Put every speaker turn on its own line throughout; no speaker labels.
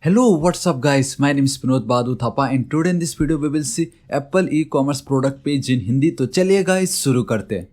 Hello, what's up guys? My name is Vinod Badu Thapa and today in this video we will see Apple e-commerce product page in Hindi. तो चलिए guys शुरू करते हैं।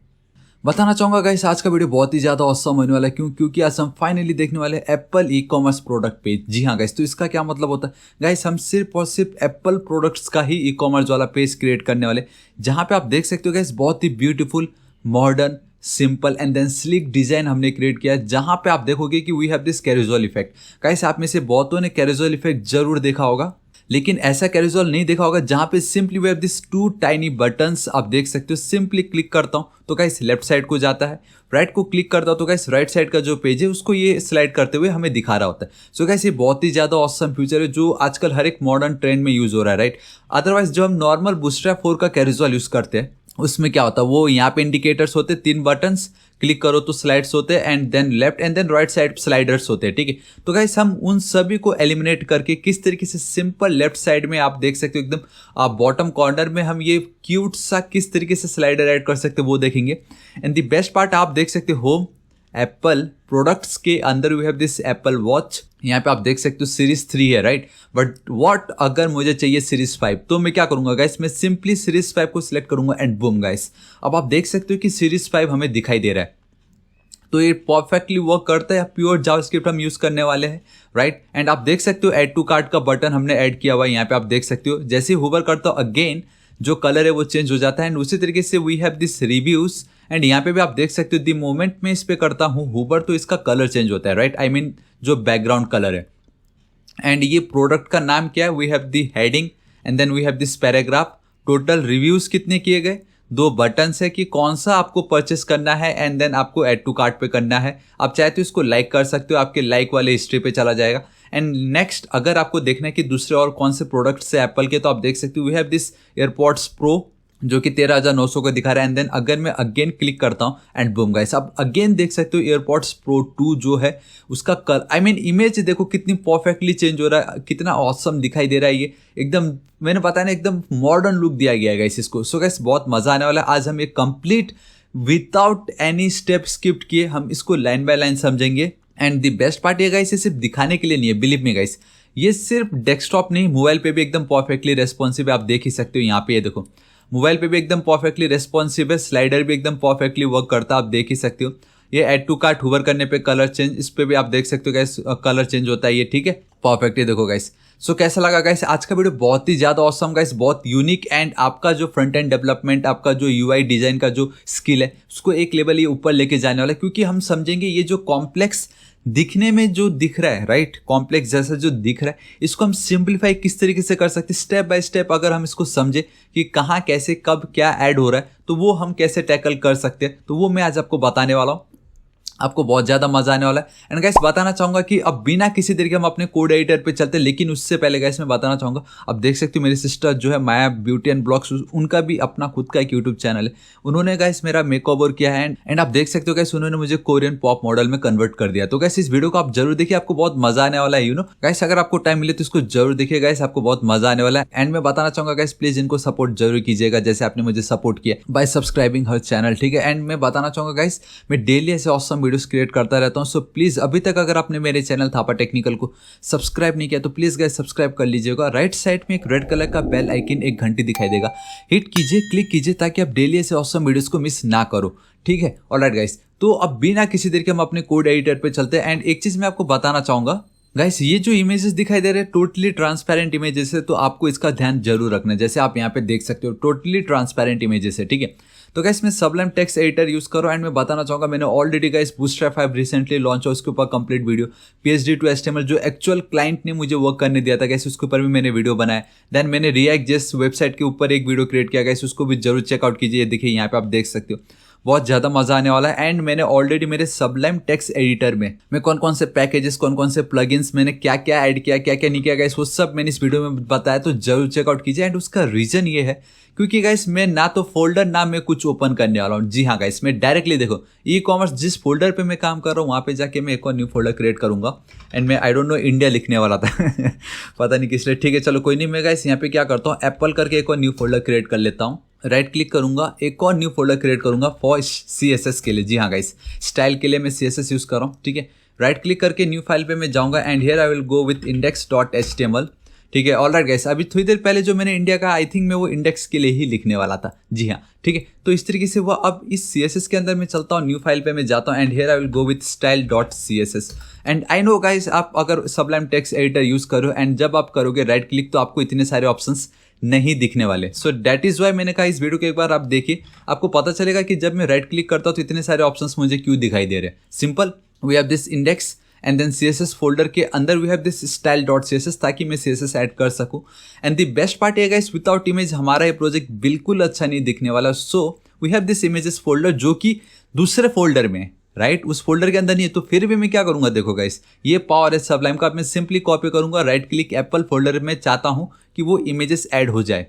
बताना चाहूँगा guys आज का वीडियो बहुत ही ज़्यादा ऑसम होने वाला है। क्योंकि आज हम फाइनली देखने वाले हैं Apple e commerce product page. जी हाँ गाइस, तो इसका क्या मतलब होता है गाइस, हम सिर्फ और सिर्फ एप्पल प्रोडक्ट्स का ही ई कॉमर्स वाला पेज क्रिएट करने वाले, जहाँ पे आप देख सकते हो गाइस बहुत ही beautiful, modern, simple and then slick design हमने क्रिएट किया है। जहाँ पे आप देखोगे कि we have this casual effect. Guys आप में से बहुतों ने कैजुअल इफेक्ट जरूर देखा होगा, लेकिन ऐसा कैजुअल नहीं देखा होगा जहाँ पे simply we have this two tiny buttons. आप देख सकते हो, सिंपली क्लिक करता हूँ तो गाइस लेफ्ट साइड को जाता है, राइट को क्लिक करता हूँ तो गाइस राइट साइड का जो पेज है उसको ये स्लाइड करते हुए हमें दिखा रहा होता है। सो गाइस ये बहुत ही ज़्यादा ऑसम फीचर है जो आजकल हर एक मॉडर्न ट्रेंड में यूज़ हो रहा है, राइट। अदरवाइज जो हम नॉर्मल बूटस्ट्रैप 4 का कैजुअल यूज़ करते हैं उसमें क्या होता है, वो यहाँ पे इंडिकेटर्स होते हैं, 3 बटन्स, क्लिक करो तो स्लाइड्स होते हैं and then left and then right side sliders होते हैं, ठीक है। तो गाइस हम उन सभी को एलिमिनेट करके किस तरीके से सिंपल लेफ्ट साइड में आप देख सकते हो एकदम बॉटम कॉर्नर में हम ये क्यूट सा किस तरीके से स्लाइडर ऐड कर सकते हो वो देखेंगे। एंड द बेस्ट पार्ट आप देख सकते हो होम एप्पल प्रोडक्ट्स के अंदर we have this Apple watch. यहाँ पे आप देख सकते हो सीरीज 3 है, राइट। बट व्हाट अगर मुझे चाहिए सीरीज 5, तो मैं क्या करूंगा गाइस, मैं सिंपली सीरीज 5 को सिलेक्ट करूंगा एंड बूम गाइस, अब आप देख सकते हो कि सीरीज 5 हमें दिखाई दे रहा है। तो ये परफेक्टली वर्क करता है। प्योर जावास्क्रिप्ट हम यूज करने वाले हैं, राइट। एंड आप देख सकते हो ऐड टू कार्ट का बटन हमने ऐड किया हुआ है। यहाँ पे आप देख सकते हो जैसे ही होवर करता हूँ अगेन जो कलर है वो चेंज हो जाता है। एंड उसी तरीके से we have this reviews. And यहाँ पे भी आप देख सकते हो दी मोमेंट में इस पे करता हूँ होवर तो इसका कलर चेंज होता है, राइट। आई मीन जो बैकग्राउंड कलर है। एंड ये प्रोडक्ट का नाम क्या है, we have the heading and then we have this paragraph. Total reviews कितने किए गए, 2 बटन्स है कि कौन सा आपको परचेस करना है एंड देन आपको ऐड टू कार्ट पे करना है। आप चाहे तो इसको लाइक कर सकते हो, आपके लाइक वाले हिस्ट्री पे चला जाएगा। एंड नेक्स्ट अगर आपको देखना है कि दूसरे और कौन से प्रोडक्ट्स है एप्पल के, तो आप देख सकते हो we have this AirPods Pro जो कि 13,900 का दिखा रहा है। एंड देन अगर मैं अगेन क्लिक करता हूँ एंड बूम गाइस, आप अगेन देख सकते हो एयरपॉड्स प्रो 2 जो है उसका कलर, आई मीन इमेज देखो कितनी परफेक्टली चेंज हो रहा है, कितना ऑसम दिखाई दे रहा है। ये एकदम मैंने पता नहीं एकदम मॉडर्न लुक दिया गया है गाइस इसको। सो गाइस बहुत मजा आने वाला है। आज हम ये complete without any step skipped किए हम इसको लाइन बाय लाइन समझेंगे। एंड द बेस्ट पार्ट ये गाइस, ये सिर्फ दिखाने के लिए नहीं है, बिलीव मी गाइस, ये सिर्फ डेस्कटॉप नहीं मोबाइल पे भी एकदम परफेक्टली रेस्पॉन्सिव है। आप देख ही सकते हो यहाँ पे, ये देखो मोबाइल पे भी एकदम परफेक्टली रेस्पॉन्सिव है, स्लाइडर भी एकदम परफेक्टली वर्क करता है। आप देख ही सकते हो ये ऐड टू कार्ट होवर करने पे कलर चेंज, इस पे भी आप देख सकते हो गाइस कलर चेंज होता है ये, ठीक है, परफेक्टली देखो गाइस। सो कैसा लगा गाइस आज का वीडियो, बहुत ही ज़्यादा ऑसम गाइस, बहुत यूनिक। एंड आपका जो फ्रंट एंड डेवलपमेंट, आपका जो यूआई डिजाइन का जो स्किल है उसको एक लेवल ये ऊपर लेके जाने वाला है। क्योंकि हम समझेंगे ये जो कॉम्प्लेक्स दिखने में जो दिख रहा है, राइट, कॉम्प्लेक्स जैसा जो दिख रहा है इसको हम सिंप्लीफाई किस तरीके से कर सकते हैं स्टेप बाय स्टेप। अगर हम इसको समझे कि कहाँ कैसे कब क्या ऐड हो रहा है तो वो हम कैसे टैकल कर सकते हैं, तो वो मैं आज आपको बताने वाला हूँ। आपको बहुत ज़्यादा मजा आने वाला है। एंड गाइस बताना चाहूँगा कि अब बिना किसी तरीके हम अपने कोड एडिटर पे चलते हैं, लेकिन उससे पहले गाइस मैं बताना चाहूँगा, अब देख सकते हो मेरी सिस्टर जो है माया ब्यूटी एंड ब्लॉग्स, उनका भी अपना खुद का एक यूट्यूब चैनल है। उन्होंने गाइस मेरा मेकओवर किया है एंड आप देख सकते हो गाइस उन्होंने मुझे कोरियन पॉप मॉडल में कन्वर्ट कर दिया। तो गाइस इस वीडियो को आप जरूर देखिए, आपको बहुत मजा आने वाला है। यू नो गाइस अगर आपको टाइम मिले तो इसको जरूर देखिए गाइस, आपको बहुत मजा आने वाला है। एंड मैं बताना चाहूँगा गाइस प्लीज इनको सपोर्ट जरूर कीजिएगा जैसे आपने मुझे सपोर्ट किया बाय सब्सक्राइबिंग हर चैनल, ठीक है। एंड मैं बताना चाहूँगा गाइस मैं डेली ऐसे ऑसम वीडियोस क्रिएट करता रहता हूं। सो प्लीज अभी तक अगर आपने मेरे चैनल थापा टेक्निकल को सब्सक्राइब नहीं किया तो प्लीज गाइस सब्सक्राइब कर लीजिएगा। राइट साइड में एक रेड कलर का बेल आइकन, एक घंटी दिखाई देगा, हिट कीजिए, क्लिक कीजिए ताकि आप डेली ऐसे ऑसम वीडियोस को मिस ना करो, ठीक है। ऑलराइट गाइस, तो अब बिना किसी देर के हम अपने कोड एडिटर पे चलते हैं। एंड एक चीज मैं आपको बताना चाहूंगा गाइस, ये जो इमेजेस दिखाई दे रहे हैं टोटली ट्रांसपेरेंट इमेजेस है, तो आपको इसका ध्यान जरूर रखना है। जैसे आप यहाँ पे देख सकते हो टोटली ट्रांसपेरेंट इमेजेस है, ठीक है। तो गाइस मैं सबलाइम टेक्स्ट एडिटर यूज करो। एंड मैं बताना चाहूंगा मैंने already guys bootstrap 5 recently launch हो, उसके ऊपर complete video PHP to HTML जो एक्चुअल क्लाइंट ने मुझे वर्क करने दिया था गाइस उसके ऊपर भी मैंने वीडियो बनाया। देन मैंने रिएक्ट जेएस वेबसाइट के ऊपर एक वीडियो क्रिएट किया गाइस, उसको भी जरूर चेकआउट कीजिए। देखिए यहाँ पे आप देख सकते हो बहुत ज़्यादा मजा आने वाला है। एंड मैंने ऑलरेडी मेरे सबलाइम टेक्स्ट एडिटर में मैं कौन कौन से पैकेजेस, कौन कौन से प्लगइन्स मैंने क्या क्या ऐड किया, क्या क्या नहीं किया गाइस, वो सब मैंने इस वीडियो में बताया, तो जरूर चेकआउट कीजिए। एंड उसका रीजन ये है क्योंकि गाइस मैं ना तो फोल्डर ना मैं कुछ ओपन करने वाला हूँ। जी हाँ गाइस, मैं डायरेक्टली देखो ई कॉमर्स जिस फोल्डर पे मैं काम कर रहा हूँ वहाँ पे जाके मैं एक और न्यू फोल्डर क्रिएट करूंगा। एंड मैं आई डोंट नो इंडिया लिखने वाला था पता नहीं किस लिए, ठीक है चलो कोई नहीं। मैं गाइस यहाँ पे क्या करता हूँ, एप्पल करके एक और न्यू फोल्डर क्रिएट कर लेता हूँ। राइट क्लिक करूंगा, एक और न्यू फोल्डर क्रिएट करूंगा फॉर CSS के लिए। जी हाँ गाइस, स्टाइल के लिए मैं CSS यूज कर रहा हूँ, ठीक है। राइट क्लिक करके न्यू फाइल पे मैं जाऊँगा and here I will go with index.html। ठीक है, ऑलराइट गाइस, अभी थोड़ी देर पहले जो मैंने इंडिया का आई थिंक मैं वो इंडेक्स के लिए ही लिखने वाला था। जी हाँ, ठीक है। तो इस तरीके से वो अब इस CSS के अंदर मैं चलता हूँ, न्यू फाइल पे मैं जाता हूँ and here I will go with style.css। And I know guys, आप अगर सबलाइम टेक्स्ट एडिटर यूज़ करो एंड जब आप करोगे राइट क्लिक तो आपको इतने सारे ऑप्शंस नहीं दिखने वाले। सो दैट इज़ वाई मैंने कहा इस वीडियो को एक बार आप देखिए, आपको पता चलेगा कि जब मैं राइट क्लिक करता हूँ तो इतने सारे ऑप्शंस मुझे क्यों दिखाई दे रहे हैं। Simple, we have this index and then CSS folder के अंदर वी हैव दिस style.css ताकि मैं CSS ऐड कर सकूं। एंड द बेस्ट पार्ट है गाइस, विदाउट इमेज हमारा ये प्रोजेक्ट बिल्कुल अच्छा नहीं दिखने वाला। So we have this images folder जो कि दूसरे फोल्डर में, राइट, उस फोल्डर के अंदर नहीं है। तो फिर भी मैं क्या करूंगा, देखो गाइस, ये पावर है सबलाइम का, मैं सिंपली कॉपी करूंगा, राइट क्लिक एप्पल फोल्डर में चाहता हूं कि वो इमेजेस ऐड हो जाए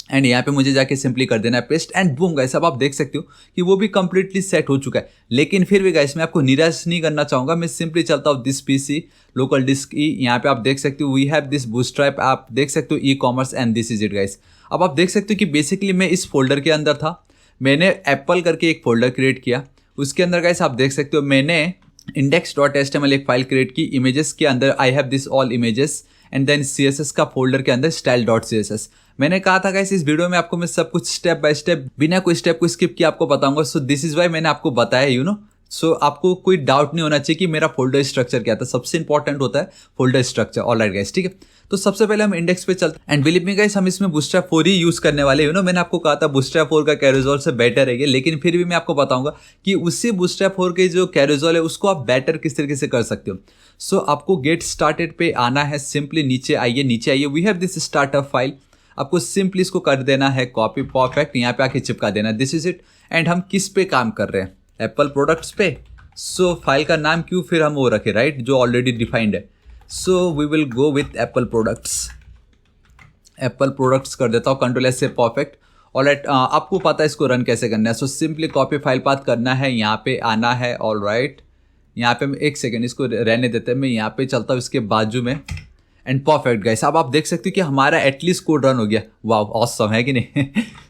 एंड यहाँ पे मुझे जाके सिंपली कर देना है पेस्ट एंड बूम गाइस, अब आप देख सकते हो कि वो भी कंप्लीटली सेट हो चुका है। लेकिन फिर भी गाइस मैं आपको निराश नहीं करना चाहूँगा, मैं सिंपली चलता हूँ दिस PC लोकल डिस्क ई, यहाँ पे आप देख सकते हो वी हैव दिस बूटस्ट्रैप, आप देख सकते हो e-commerce and this is it guys. अब आप देख सकते हो कि बेसिकली मैं इस फोल्डर के अंदर था, मैंने एप्पल करके एक फोल्डर क्रिएट किया, उसके अंदर गाइस आप देख सकते हो मैंने index.html एक फाइल क्रिएट की, इमेजेस के अंदर I have this all images and then CSS का फोल्डर के अंदर style.css। मैंने कहा था गाइस इस वीडियो में आपको मैं सब कुछ स्टेप बाय स्टेप बिना कोई स्टेप को स्किप किए आपको बताऊंगा। सो दिस इज वाई मैंने आपको बताया, यू नो। सो आपको कोई डाउट नहीं होना चाहिए कि मेरा फोल्डर स्ट्रक्चर क्या था, सबसे इंपॉर्टेंट होता है फोल्डर स्ट्रक्चर। ऑलराइट गाइस, ठीक है। तो सबसे पहले हम इंडेक्स पे चलते हैं एंड बिलीव मी गाइस हम इसमें बूटस्ट्रैप 4 ही यूज करने वाले, यू नो। मैंने आपको कहा था बूटस्ट्रैप 4 का कैरोजोल से बेटर है ये, लेकिन फिर भी मैं आपको बताऊंगा कि उसी बूटस्ट्रैप 4 के जो कैरोजोल है उसको आप बेटर किस तरीके से कर सकते हो। सो आपको गेट स्टार्टेड पे आना है, सिंपली नीचे आइए, we have this startup file, आपको सिंपली इसको कर देना है कॉपी, परफेक्ट, यहाँ पे आके चिपका देना, दिस इज इट। एंड हम किस पे काम कर रहे हैं, एप्पल प्रोडक्ट्स पे। सो फाइल का नाम क्यों फिर हम वो रखे, राइट, जो ऑलरेडी डिफाइंड है। So we will go with Apple products, Apple products कर देता हूँ, कंट्रोल एस से, परफेक्ट। ऑलराइट, आपको पता है इसको रन कैसे करना है। So simply copy file path करना है, यहाँ पे आना है। ऑलराइट, यहाँ पे मैं एक सेकेंड इसको रहने देते हैं, मैं यहाँ पे चलता हूँ इसके बाजू में एंड परफेक्ट गाइस। अब आप देख सकते हो कि हमारा एटलीस्ट कोड रन हो गया। वाह, ऑसम है कि नहीं।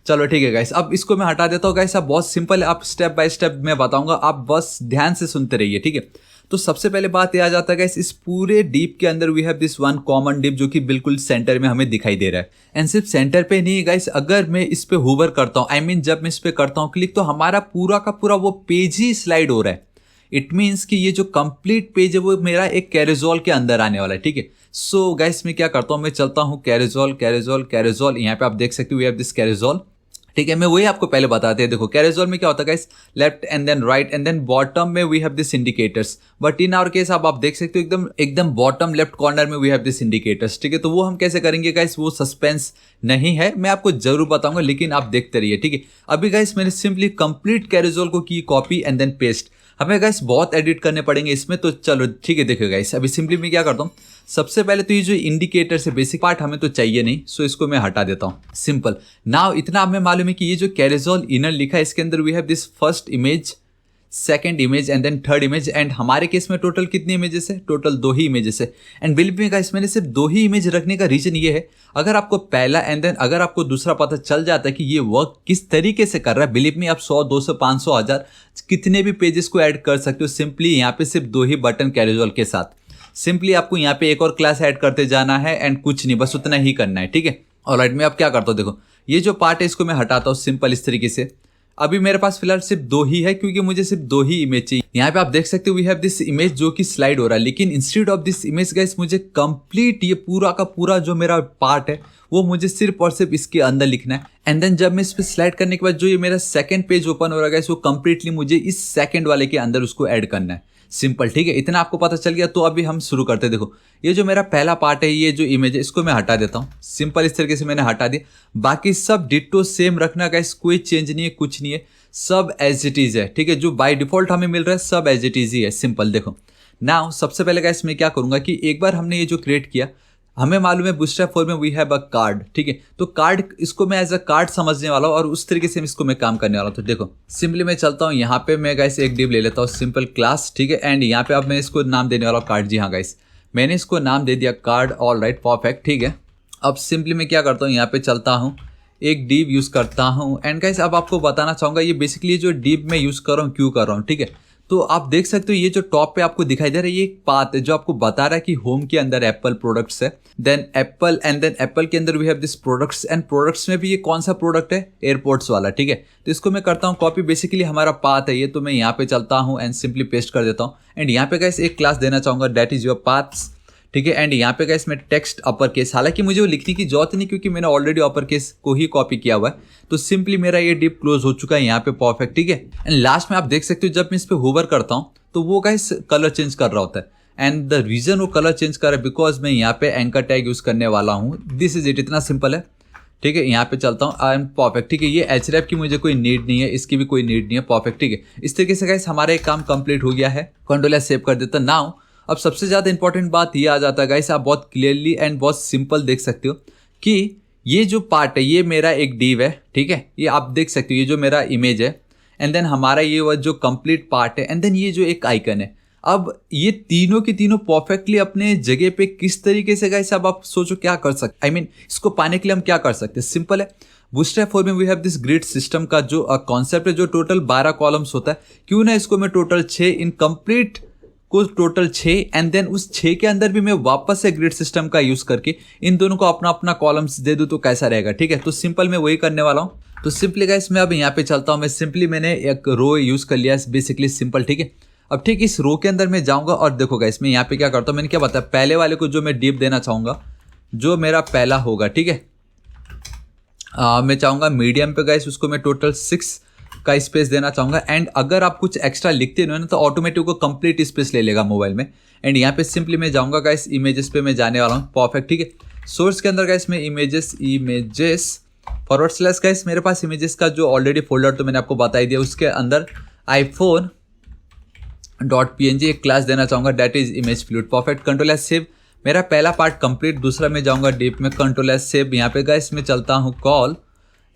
चलो ठीक है गाइस, अब इसको मैं हटा देता हूँ गाइस। अब बहुत सिंपल है, आप स्टेप बाय स्टेप मैं बताऊंगा, आप बस ध्यान से सुनते रहिए, ठीक है। तो सबसे पहले बात ये आ जाता है गाइस, इस पूरे डीप के अंदर we have this one common div जो कि बिल्कुल सेंटर में हमें दिखाई दे रहा है। एंड सिर्फ सेंटर पे नहीं गाइस, अगर मैं इस पे होवर करता हूँ, आई मीन जब मैं इस पे करता हूँ क्लिक, तो हमारा पूरा का पूरा वो पेज ही स्लाइड हो रहा है। इट मीन्स कि ये जो कंप्लीट पेज है वो मेरा एक कैरोजोल के अंदर आने वाला है, ठीक है। सो गाइस मैं क्या करता हूँ, मैं चलता हूँ कैरोजोल, यहाँ पे आप देख सकते हो वी हैव दिस कैरोजोल, ठीक है। मैं वही आपको पहले बताते हैं, देखो कैरोजोल में क्या होता है guys, left and then right and then bottom में we have this indicators, but in our case आप देख सकते हो एकदम बॉटम लेफ्ट कॉर्नर में वी हैव दिस इंडिकेटर्स, ठीक है। तो वो हम कैसे करेंगे गाइस, वो सस्पेंस नहीं है, मैं आपको जरूर बताऊंगा, लेकिन आप देखते रहिए, ठीक है। अभी गाइस मैंने सिंपली कंप्लीट कैरोजोल को की कॉपी एंड देन पेस्ट, हमें गाइस बहुत एडिट करने पड़ेंगे इसमें, तो चलो ठीक है। देखो गाइस अभी सिंपली मैं क्या करता हूँ, सबसे पहले तो ये जो इंडिकेटर से बेसिक पार्ट हमें तो चाहिए नहीं, सो इसको मैं हटा देता हूँ। सिंपल, नाउ इतना हमें मालूम है कि ये जो कैरोजोल इनर लिखा है इसके अंदर we have this first image, second image and then third image. And हमारे केस में टोटल कितनी इमेजेस है, टोटल 2 ही इमेजेस है। एंड बिलीव मी गाइस मैंने सिर्फ 2 ही इमेज रखने का रीजन ये है, अगर आपको पहला एंड देन अगर आपको दूसरा पता चल जाता है कि ये वर्क किस तरीके से कर रहा है, बिलीव मी आप 100, 200, 500, 1000 कितने भी पेजेस को ऐड कर सकते हो सिंपली यहाँ पे सिर्फ 2 ही बटन कैरोजोल के साथ। सिंपली आपको यहाँ पे एक और क्लास ऐड करते जाना है एंड कुछ नहीं, बस उतना ही करना है, ठीक है। ऑलराइट, मैं अब क्या करता हूँ, देखो ये जो पार्ट है इसको मैं हटाता हूँ सिंपल इस तरीके से। अभी मेरे पास फिलहाल सिर्फ 2 ही है क्योंकि मुझे सिर्फ 2 ही इमेज चाहिए। यहाँ पे आप देख सकते हो वी हैव दिस इमेज जो कि स्लाइड हो रहा है, लेकिन instead of this image guys मुझे कंप्लीट ये पूरा का पूरा जो मेरा पार्ट है वो मुझे सिर्फ और सिर्फ इसके अंदर लिखना है। एंड देन जब मैं इस पर स्लाइड करने के बाद जो ये मेरा सेकंड पेज ओपन हो रहा है गाइस, वो कंप्लीटली मुझे इस सेकंड वाले के अंदर उसको ऐड करना है। सिंपल, ठीक है, इतना आपको पता चल गया। तो अभी हम शुरू करते हैं। देखो ये जो मेरा पहला पार्ट है, ये जो इमेज है इसको मैं हटा देता हूँ, सिंपल इस तरीके से मैंने हटा दिया। बाकी सब डिट्टो सेम रखना गाइस, कोई चेंज नहीं है, कुछ नहीं है, सब एज इट इज है, ठीक है। जो बाय डिफॉल्ट हमें मिल रहा है सब एज इट इज ही है, सिंपल। देखो नाउ सबसे पहले गाइस मैं क्या करूंगा कि एक बार हमने ये जो क्रिएट किया, हमें मालूम है बूटस्ट्रैप 4 में वी हैव अ कार्ड, ठीक है। तो कार्ड इसको मैं एज अ कार्ड समझने वाला हूँ और उस तरीके से इसको मैं काम करने वाला हूँ। तो देखो सिंपली मैं चलता हूँ, यहाँ पे मैं गाइस एक डिव ले लेता हूँ, सिंपल क्लास, ठीक है। एंड यहाँ पे अब मैं इसको नाम देने वाला हूँ कार्ड। जी हाँ गाइस, मैंने इसको नाम दे दिया कार्ड। ऑल राइट, परफेक्ट, ठीक है। अब सिंपली मैं क्या करता हूँ, यहाँ पे चलता हूँ, एक डिव यूज़ करता हूँ। एंड गाइस अब आपको बताना चाहूँगा ये बेसिकली जो डिव मैं यूज़ कर रहा हूँ क्यों कर रहा हूँ, ठीक है। तो आप देख सकते हो ये जो टॉप पे आपको दिखाई दे रहा है ये एक पाथ है जो आपको बता रहा है कि होम के अंदर एप्पल प्रोडक्ट्स है, देन एप्पल के अंदर we have this products, and products में भी ये कौन सा प्रोडक्ट है, एयरपोर्ट्स वाला, ठीक है। तो इसको मैं करता हूँ कॉपी, बेसिकली हमारा पाथ है ये, तो मैं यहाँ पे चलता हूँ एंड सिंपली पेस्ट कर देता हूँ। एंड यहाँ पे गाइस एक क्लास देना चाहूँगा, दैट इज योर पाथ्स, ठीक है। एंड यहाँ पे गाइस मैं टेक्स्ट अपर केस, हालांकि मुझे वो लिखने की जरूरत नहीं क्योंकि मैंने ऑलरेडी अपर केस को ही कॉपी किया हुआ है, तो सिंपली मेरा ये डिप क्लोज हो चुका है यहाँ पे, परफेक्ट, ठीक है। एंड लास्ट में आप देख सकते हो जब मैं इस पे होवर करता हूँ तो वो गाइस कलर चेंज कर रहा होता है, एंड द रीजन वो कलर चेंज कर रहा है बिकॉज मैं यहाँ पे एंकर टैग यूज करने वाला हूँ। दिस इज इट, इतना सिंपल है, ठीक है। यहाँ पे चलता हूँ, आई एम परफेक्ट, ठीक है। ये href की मुझे कोई नीड नहीं है, इसकी भी कोई नीड नहीं है, परफेक्ट, ठीक है। इस तरीके से गाइस हमारा एक काम कंप्लीट हो गया है। कंट्रोल सेव कर देता नाउ। अब सबसे ज़्यादा इंपॉर्टेंट बात ये आ जाता है गाइस, आप बहुत क्लियरली एंड बहुत सिंपल देख सकते हो कि ये जो पार्ट है ये मेरा एक डिव है, ठीक है। ये आप देख सकते हो, ये जो मेरा इमेज है, एंड देन हमारा ये वो जो कंप्लीट पार्ट है, एंड देन ये जो एक आइकन है। अब ये तीनों की तीनों परफेक्टली अपने जगह पे किस तरीके से गाइस, अब आप सोचो क्या कर सकते, आई मीन इसको पाने के लिए हम क्या कर सकते हैं, सिंपल है। बूटस्ट्रैप 4 में we have this grid system का जो कॉन्सेप्ट है, जो टोटल 12 कॉलम्स होता है, क्यों ना इसको मैं टोटल 6 इन कंप्लीट को टोटल 6, एंड देन उस 6 के अंदर भी मैं वापस से ग्रिड सिस्टम का यूज करके इन दोनों को अपना अपना कॉलम्स दे दूं तो कैसा रहेगा, ठीक है। तो सिंपल मैं वही करने वाला हूँ। तो सिंपली गाइस मैं अब यहाँ पे चलता हूँ, मैंने एक रो यूज कर लिया, बेसिकली सिंपल, ठीक है। अब ठीक इस रो के अंदर मैं जाऊंगा और देखो गाइस मैं यहाँ पे क्या करता हूँ, मैंने क्या बताया, पहले वाले को जो मैं डीप देना चाहूंगा, जो मेरा पहला होगा, ठीक है। मैं चाहूंगा मीडियम पे गाइस उसको मैं टोटल 6 का स्पेस देना चाहूंगा, एंड अगर आप कुछ एक्स्ट्रा लिखते हो ना तो ऑटोमेटिक को कंप्लीट स्पेस ले लेगा मोबाइल में। एंड यहाँ पे सिंपली मैं जाऊंगा गाइस, इमेजेस पे मैं जाने वाला हूँ, परफेक्ट, ठीक है। सोर्स के अंदर गाइस मैं इमेजेस फॉरवर्ड स्लैश गाइस, मेरे पास इमेजेस का जो ऑलरेडी फोल्डर तो मैंने आपको बता ही दिया, उसके अंदर iPhone.png एक क्लास देना चाहूंगा, that is image fluid, perfect. Control S save, मेरा पहला पार्ट कंप्लीट। दूसरा मैं जाऊंगा डीप में, कंट्रोल एस सेव, यहाँ पे गाइस मैं चलता हूँ कॉल,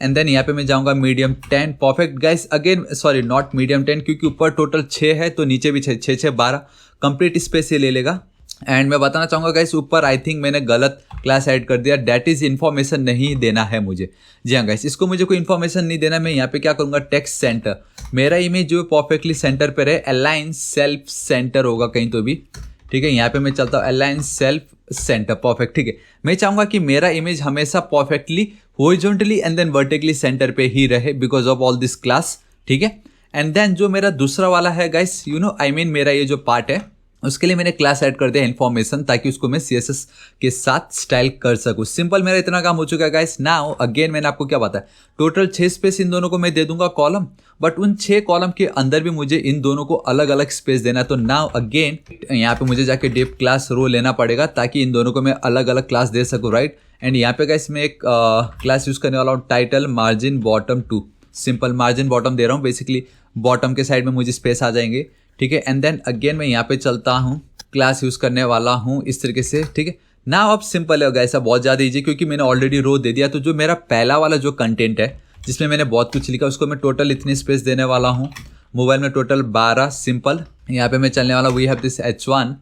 एंड देन यहाँ पे मैं जाऊंगा medium 10, perfect guys. Again sorry not medium 10 क्योंकि ऊपर टोटल 6 है तो नीचे भी 6 6 12 कंप्लीट स्पेस ये ले लेगा। एंड मैं बताना चाहूँगा गाइस ऊपर आई थिंक मैंने गलत क्लास ऐड कर दिया, डैट इज इन्फॉर्मेशन नहीं देना है मुझे। जी हाँ गाइस, इसको मुझे कोई इन्फॉर्मेशन नहीं देना। मैं यहाँ पे क्या करूँगा, टेक्स्ट सेंटर, मेरा इमेज जो परफेक्टली सेंटर पे रहे, अलाइन सेल्फ सेंटर होगा कहीं तो भी, ठीक है। यहाँ पे मैं चलता हूँ अलाइन सेल्फ सेंटर, परफेक्ट, ठीक है। मैं चाहूँगा कि मेरा इमेज हमेशा perfectly horizontally and then vertically centre पे ही रहे because of all this class, ठीक है। एंड देन जो मेरा दूसरा वाला है guys, you know I mean मेरा ये जो पार्ट है उसके लिए मैंने क्लास ऐड कर दिया इन्फॉर्मेशन, ताकि उसको मैं CSS के साथ स्टाइल कर सकूँ। सिंपल, मेरा इतना काम हो चुका है गाइस। नाउ अगेन मैंने आपको क्या बताया, टोटल 6 स्पेस इन दोनों को मैं दे दूंगा कॉलम, बट उन 6 कॉलम के अंदर भी मुझे इन दोनों को अलग अलग स्पेस देना है। तो नाउ अगेन यहाँ पे मुझे जाके डिप क्लास रो लेना पड़ेगा ताकि इन दोनों को मैं अलग अलग क्लास दे सकूँ, राइट। एंड यहाँ पे गाइस मैं एक क्लास यूज करने वाला हूँ, title margin bottom 2, simple margin bottom दे रहा हूँ, बेसिकली बॉटम के साइड में मुझे स्पेस आ जाएंगे, ठीक है। एंड देन अगेन मैं यहाँ पे चलता हूँ, क्लास यूज करने वाला हूँ इस तरीके से, ठीक है ना। अब सिंपल है गाइस, बहुत ज़्यादा ईजी क्योंकि मैंने ऑलरेडी रो दे दिया। तो जो मेरा पहला वाला जो कंटेंट है जिसमें मैंने बहुत कुछ लिखा, उसको मैं टोटल इतनी स्पेस देने वाला हूँ, मोबाइल में टोटल 12, सिंपल। यहाँ पे मैं चलने वाला, we have this H1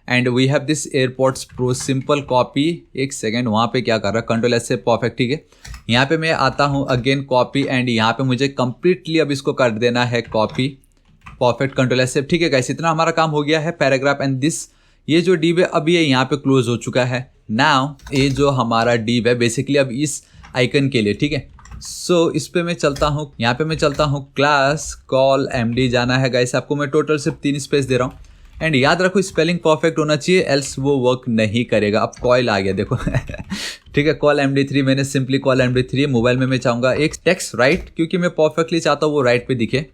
and we have this AirPods Pro, simple copy. एक सेकेंड, वहाँ पे क्या कर रहा है, कंट्रोल एस से, परफेक्ट, ठीक है। यहाँ पे मैं आता हूँ अगेन कॉपी, एंड यहाँ पे मुझे कंप्लीटली अब इसको कर देना है कॉपी, परफेक्ट, कंट्रोल एस से, ठीक है गाइस। इतना हमारा काम हो गया है। पैराग्राफ एंड दिस, ये जो डिव है अब ये यहाँ पे क्लोज हो चुका है। नाउ ये जो हमारा डिव है बेसिकली अब इस आइकन के लिए, ठीक है। सो इस पे मैं चलता हूँ, यहाँ पे मैं चलता हूँ क्लास कॉल MD जाना है गाइस। आपको मैं टोटल सिर्फ 3 स्पेस दे रहा हूँ, एंड याद रखो स्पेलिंग परफेक्ट होना चाहिए, एल्स वो वर्क नहीं करेगा। अब कॉल आ गया देखो ठीक है। कॉल MD3, मैंने सिंपली कॉल MD3, मोबाइल में मैं चाहूँगा एक टेक्स्ट राइट, क्योंकि मैं परफेक्टली चाहता हूँ वो राइट पे दिखे।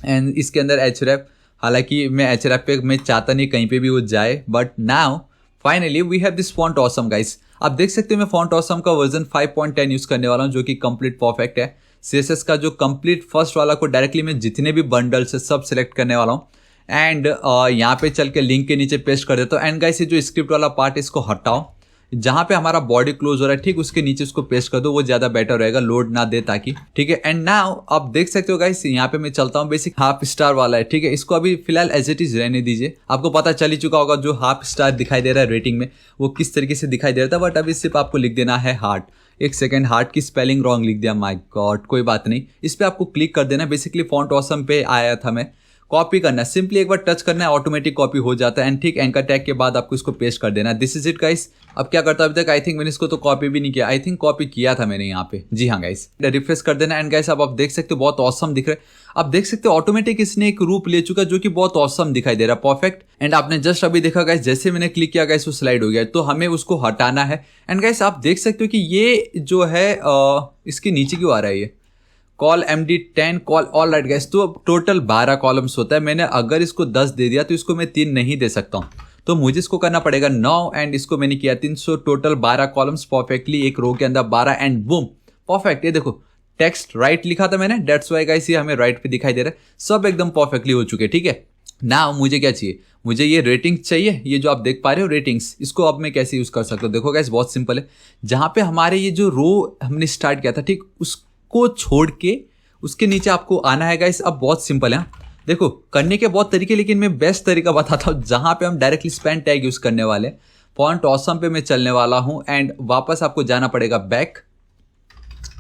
एंड इसके अंदर href, हालांकि मैं href पे मैं चाहता नहीं कहीं पे भी वो जाए, but now finally we have this Font Awesome guys. आप देख सकते हो मैं फॉन्ट ऑसम का वर्जन 5.10 यूज करने वाला हूँ, जो कि कंप्लीट परफेक्ट है। CSS का जो कंप्लीट फर्स्ट वाला को डायरेक्टली मैं जितने भी बंडल्स है सब सिलेक्ट करने वाला हूँ, एंड यहाँ पे चल के लिंक के नीचे पेस्ट कर देता हूँ। एंड गाइस ये जो स्क्रिप्ट वाला पार्ट है इसको हटाओ, जहाँ पे हमारा बॉडी क्लोज हो रहा है ठीक उसके नीचे उसको पेस्ट कर दो, वो ज्यादा बेटर रहेगा, लोड ना दे ताकि, ठीक है। एंड नाउ आप देख सकते हो गाइस, यहाँ पे मैं चलता हूँ, बेसिक हाफ स्टार वाला है, ठीक है। इसको अभी फिलहाल एज इट इज रहने दीजिए। आपको पता चल ही चुका होगा जो हाफ स्टार दिखाई दे रहा है रेटिंग में वो किस तरीके से दिखाई दे रहा था, बट अभी सिर्फ आपको लिख देना है हार्ट। एक सेकंड, हार्ट की स्पेलिंग रॉन्ग लिख दिया, माय गॉड, कोई बात नहीं, इस पे आपको क्लिक कर देना। बेसिकली फॉन्ट ऑसम पे आया था मैं, कॉपी करना है, सिंपली एक बार टच करना है, ऑटोमेटिक कॉपी हो जाता है। एंड ठीक एंकर टैग के बाद आपको इसको पेस्ट कर देना है। This is it guys. अब क्या करता अभी तक, आई थिंक मैंने इसको तो कॉपी भी नहीं किया, आई थिंक कॉपी किया था मैंने यहाँ पे। जी हाँ गाइस, रिफ्रेश कर देना। एंड गाइस अब आप देख सकते हो बहुत ऑसम दिख रहा है। आप देख सकते हो ऑटोमेटिक इसने एक रूप ले चुका जो कि बहुत ऑसम दिखाई दे रहा है, परफेक्ट। एंड आपने जस्ट अभी देखा गाइस, जैसे मैंने क्लिक किया गाइस वो स्लाइड हो गया, तो हमें उसको हटाना है। एंड गाइस आप देख सकते हो कि ये जो है इसके नीचे क्यों आ रहा है, ये call MD10 call. All right guys, तो टोटल 12 कॉलम्स होता है। मैंने अगर इसको 10 दे दिया तो इसको मैं 3 नहीं दे सकता हूँ, तो मुझे इसको करना पड़ेगा 9। एंड इसको मैंने किया 300, टोटल 12 कॉलम्स परफेक्टली, एक रो के अंदर 12 एंड बूम परफेक्ट। ये देखो टेक्स्ट राइट लिखा था मैंने, डेट्स वाई गाइस ये हमें राइट पे दिखाई दे रहा है, सब एकदम परफेक्टली हो चुके। ठीक है ना, मुझे क्या चाहिए, मुझे ये रेटिंग चाहिए, ये जो आप देख पा रहे हो रेटिंग्स, इसको अब मैं कैसे यूज़ कर सकता हूँ। देखो गाइस बहुत सिंपल है, जहाँ पे हमारे ये जो रो हमने स्टार्ट किया था ठीक, उसको छोड़ के उसके नीचे आपको आना है गाइस। अब बहुत सिंपल है, देखो करने के बहुत तरीके, लेकिन मैं बेस्ट तरीका बताता हूँ जहाँ पे हम डायरेक्टली स्पैन टैग यूज़ करने वाले। फॉन्ट ऑसम पे मैं चलने वाला हूँ एंड वापस आपको जाना पड़ेगा back.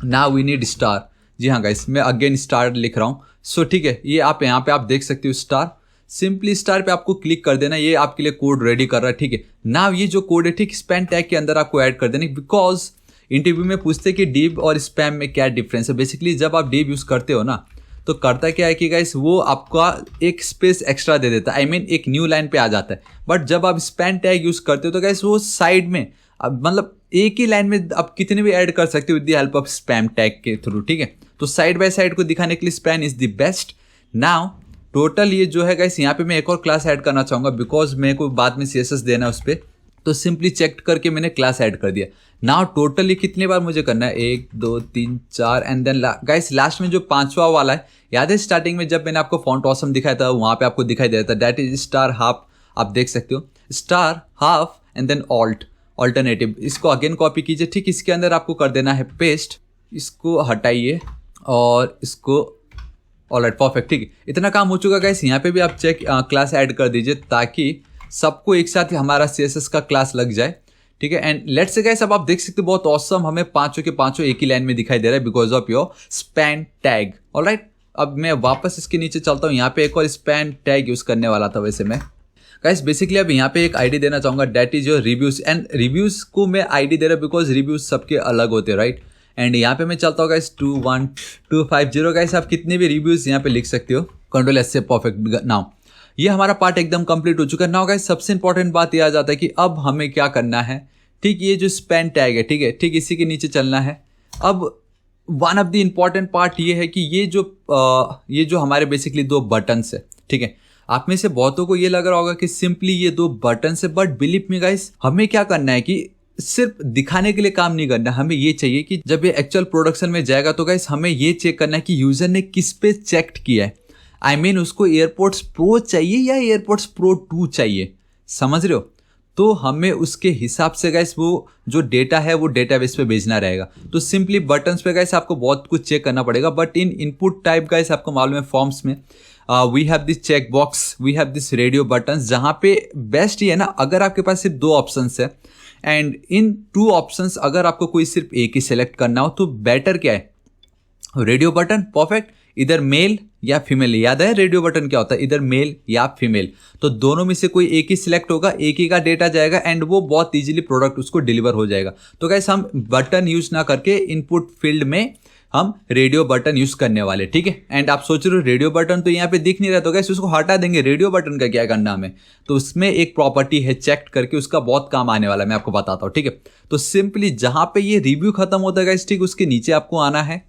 Now we need star. जी हाँ गाइस, मैं अगेन स्टार लिख रहा हूँ। सो ठीक है, ये आप यहाँ पे आप देख सकते हो स्टार, सिंपली स्टार पे आपको क्लिक कर देना, ये आपके लिए कोड रेडी कर रहा है। ठीक है, नाउ ये जो कोड है ठीक स्पैन टैग के अंदर आपको ऐड कर देना, बिकॉज इंटरव्यू में पूछते हैं कि डिव और स्पैम में क्या डिफरेंस है। बेसिकली जब आप डिव यूज़ करते हो ना, तो करता क्या है कि गाइस वो आपका एक स्पेस एक्स्ट्रा दे देता है, आई मीन एक न्यू लाइन पे आ जाता है। बट जब आप स्पैन टैग यूज़ करते हो तो गाइस वो साइड में, अब मतलब एक ही लाइन में आप कितने भी ऐड कर सकते हो with the help of spam tag के थ्रू। ठीक है, तो साइड बाय साइड को दिखाने के लिए span is the best. Now total ये जो है गाइस, यहाँ पे मैं एक और क्लास ऐड करना चाहूँगा, बिकॉज मेरे को बाद में CSS देना है उस पर, तो सिंपली चेक करके मैंने क्लास ऐड कर दिया। नाउ टोटल ये कितने बार मुझे करना है, 1 2 3 4 एंड देन गाइस लास्ट में जो 5वां वाला है, याद है स्टार्टिंग में जब मैंने आपको फॉन्ट ऑसम दिखाया था, वहाँ पे आपको दिखाई दे रहा था दैट इज स्टार हाफ। आप देख सकते हो star half and then alternative. इसको अगेन कॉपी कीजिए, ठीक इसके अंदर आपको कर देना है पेस्ट, इसको हटाइए और इसको ऑलराइट परफेक्ट। ठीक है, इतना काम हो चुका गाइस। यहाँ पे भी आप चेक क्लास ऐड कर दीजिए ताकि सबको एक साथ हमारा CSS का क्लास लग जाए। ठीक है, एंड लेट्स से गाइस अब आप देख सकते हो बहुत ऑसम हमें पांचों के पांचों एक ही लाइन में दिखाई दे रहा है because of your span tag. Alright, अब मैं वापस इसके नीचे चलता हूँ, यहाँ पे एक और स्पैन टैग यूज करने वाला था वैसे मैं गाइस। बेसिकली अब यहाँ पे एक आईडी देना चाहूँगा, डेट इज योर रिव्यूज। एंड रिव्यूज को मैं आईडी दे रहा हूँ बिकॉज रिव्यूज सबके अलग होते हैं, राइट। एंड यहाँ पे मैं चलता हूँ गाइस 21250 गाइस, आप कितने भी रिव्यूज यहाँ पे लिख सकते हो, Ctrl+S से परफेक्ट। नाउ ये हमारा पार्ट एकदम कंप्लीट हो चुका है। नाउ गाइस सबसे इंपॉर्टेंट बात यह आ जाता है कि अब हमें क्या करना है। ठीक, ये जो स्पैन टैग है, ठीक है, ठीक इसी के नीचे चलना है। अब one of the important part ये है कि ये जो हमारे बेसिकली 2 बटन्स है। ठीक है, आप में से बहुतों को ये लग रहा होगा कि सिंपली ये 2 बटन्स है, बट बिलीव मी गाइस हमें क्या करना है कि सिर्फ दिखाने के लिए काम नहीं करना, हमें ये चाहिए कि जब ये एक्चुअल प्रोडक्शन में जाएगा तो गाइस हमें ये चेक करना है कि यूजर ने किस पे चेक किया है। आई मीन उसको एयरपोर्ट्स प्रो चाहिए या एयरपोर्ट्स प्रो 2 चाहिए, समझ रहे हो। तो हमें उसके हिसाब से गाइस वो जो डेटा है वो डेटाबेस पे भेजना रहेगा। तो सिंपली बटन्स पे गाइस आपको बहुत कुछ चेक करना पड़ेगा, but in input type guys आपको मालूम है फॉर्म्स में we have this check box, we have this radio buttons, जहाँ पे बेस्ट ये है ना, अगर आपके पास सिर्फ 2 ऑप्शंस है एंड इन 2 ऑप्शंस अगर आपको कोई सिर्फ एक ही सेलेक्ट करना हो तो बेटर क्या है, रेडियो बटन परफेक्ट, इधर मेल या फीमेल। याद है रेडियो बटन क्या होता है, इधर मेल या फीमेल, तो दोनों में से कोई एक ही सिलेक्ट होगा, एक ही का डेटा जाएगा एंड वो बहुत इजीली प्रोडक्ट उसको डिलीवर हो जाएगा। तो गाइस हम बटन यूज ना करके इनपुट फील्ड में हम रेडियो बटन यूज करने वाले। ठीक है, एंड आप सोच रहे हो रेडियो बटन तो यहाँ पे दिख नहीं रहा, तो गाइस उसको हटा देंगे। रेडियो बटन का क्या करना हमें, तो उसमें एक प्रॉपर्टी है चेक करके, उसका बहुत काम आने वाला है, मैं आपको बताता हूँ। ठीक है, तो सिंपली जहां पे ये रिव्यू खत्म होता है गाइस, ठीक उसके नीचे आपको आना है,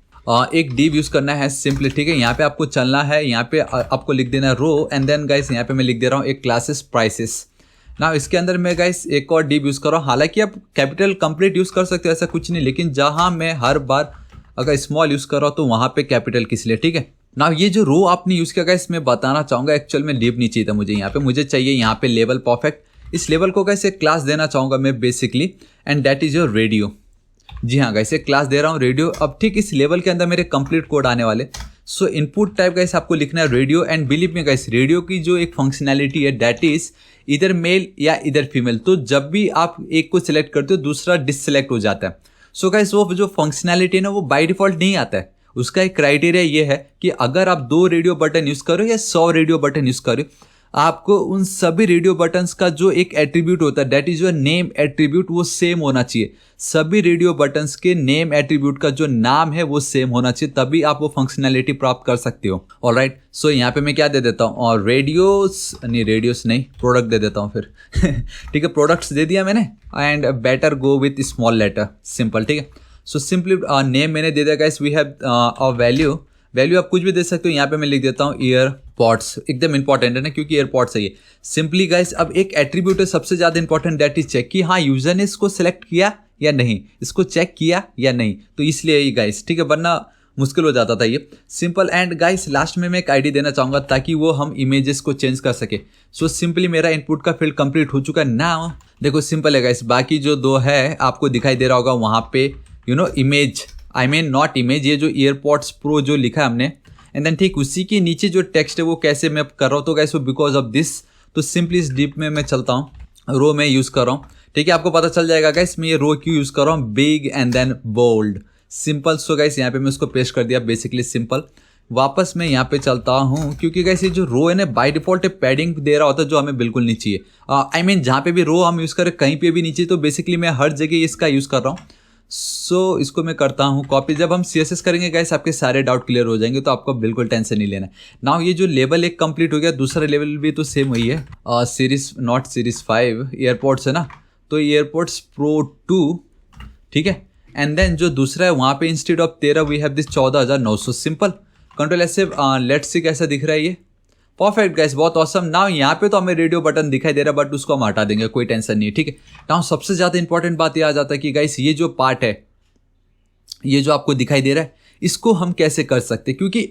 एक डिव यूज करना है सिंपली। ठीक है, यहाँ पे आपको चलना है, यहाँ पे आपको लिख देना रो एंड देन गाइस यहाँ पे मैं लिख दे रहा हूँ एक क्लासेस प्राइसेस। ना इसके अंदर मैं गाइस एक और डिव यूज कर रहा हूँ, हालांकि आप कैपिटल कंप्लीट यूज कर सकते हो, ऐसा कुछ नहीं, लेकिन जहां मैं हर बार अगर स्मॉल यूज कर रहा हूँ तो वहां पे कैपिटल किस लिए। ठीक है, ना ये जो रो आपने यूज किया गाइस, मैं बताना चाहूंगा एक्चुअल में डिव नहीं चाहिए था मुझे यहाँ पे, मुझे चाहिए यहाँ पे लेवल परफेक्ट। इस लेवल को गाइस एक क्लास देना चाहूंगा मैं basically, and that is your radio. जी हाँ गाइस, एक क्लास दे रहा हूँ रेडियो। अब ठीक इस लेवल के अंदर मेरे कंप्लीट कोड आने वाले। सो इनपुट टाइप गाइस आपको लिखना है रेडियो, एंड बिलीव में गाइस रेडियो की जो एक फंक्शनैलिटी है दैट इज इधर मेल या इधर फीमेल, तो जब भी आप एक को सिलेक्ट करते हो दूसरा डिससेलेक्ट हो जाता है। सो गाइस वो जो फंक्शनैलिटी है ना वो बाय डिफॉल्ट नहीं आता है, उसका एक क्राइटेरिया ये है कि अगर आप 2 रेडियो बटन यूज़ करो या 100 रेडियो बटन यूज़ करो, आपको उन सभी रेडियो बटन्स का जो एक एट्रीब्यूट होता है, that is your name attribute, वो सेम होना चाहिए। सभी रेडियो बटन्स के नेम एट्रीब्यूट का जो नाम है वो सेम होना चाहिए, तभी आप वो फंक्शनैलिटी प्राप्त कर सकते हो। ऑलराइट, सो यहाँ पे मैं क्या दे देता हूँ, और रेडियोस नहीं, प्रोडक्ट दे देता हूँ फिर ठीक है, प्रोडक्ट्स दे दिया मैंने, and better go with small letter, simple. ठीक है, सो सिंपली नेम मैंने दे दिया guys. We have a value आप कुछ भी दे सकते हो। यहाँ पे मैं लिख देता हूँ ईयरपॉड्स, एकदम इंपॉर्टेंट है ना, क्योंकि ईयरपॉड्स है ये। सिंपली गाइस, अब एक एट्रीब्यूट है सबसे ज़्यादा इंपॉर्टेंट, दैट इज चेक, कि हाँ यूजर ने इसको सेलेक्ट किया या नहीं, इसको चेक किया या नहीं, तो इसलिए ये गाइस, ठीक है, वरना मुश्किल हो जाता था ये। सिंपल। एंड गाइस लास्ट में मैं एक आईडी देना चाहूँगा ताकि वो हम इमेजेस को चेंज कर सके। सो सिंपली मेरा इनपुट का फील्ड कंप्लीट हो चुका है ना। देखो सिंपल है गाइस, बाकी जो 2 है आपको दिखाई दे रहा होगा वहाँ पे, image, I mean not image, ये जो ईयरपॉड्स प्रो जो लिखा है हमने, एंड देन ठीक उसी के नीचे जो टेक्स्ट है वो कैसे मैं कर रहा हूँ, तो गाइस वो बिकॉज ऑफ दिस। तो सिंपली इस डीप में मैं चलता हूँ, रो में यूज़ कर रहा हूँ। ठीक है, आपको पता चल जाएगा गाइस मैं ये रो क्यों यूज़ कर रहा हूँ, big and then bold, simple. So guys यहाँ पे मैं उसको पेस्ट कर दिया, बेसिकली सिंपल। वापस मैं यहाँ पे चलता हूँ, क्योंकि गाइस ये जो रो है ना, बाय डिफॉल्ट पैडिंग दे रहा होता है जो हमें बिल्कुल नहीं चाहिए। आई मीन जहाँ पे भी रो हम यूज़ करें कहीं पे भी नीचे, तो बेसिकली मैं हर जगह इसका यूज़ कर रहा हूँ। सो इसको मैं करता हूँ कॉपी। जब हम CSS करेंगे गाइस आपके सारे डाउट क्लियर हो जाएंगे, तो आपको बिल्कुल टेंशन नहीं लेना। नाउ ये जो लेवल 1 कंप्लीट हो गया, दूसरा लेवल भी तो सेम वही है, सीरीज 5 ईयरपॉड्स है ना, तो ईयरपॉड्स प्रो 2, ठीक है। एंड देन जो दूसरा है वहाँ पे instead of 13 we have this 14,900, simple. Control ऐसे, लेट्स सी कैसा दिख रहा है ये, परफेक्ट गाइस, बहुत ऑसम। नाउ यहाँ पे तो हमें रेडियो बटन दिखाई दे रहा है, बट उसको हम हटा देंगे, कोई टेंशन नहीं है, ठीक है। नाउ सबसे ज़्यादा इंपॉर्टेंट बात ये आ जाता है कि गाइस ये जो पार्ट है, ये जो आपको दिखाई दे रहा है, इसको हम कैसे कर सकते हैं, क्योंकि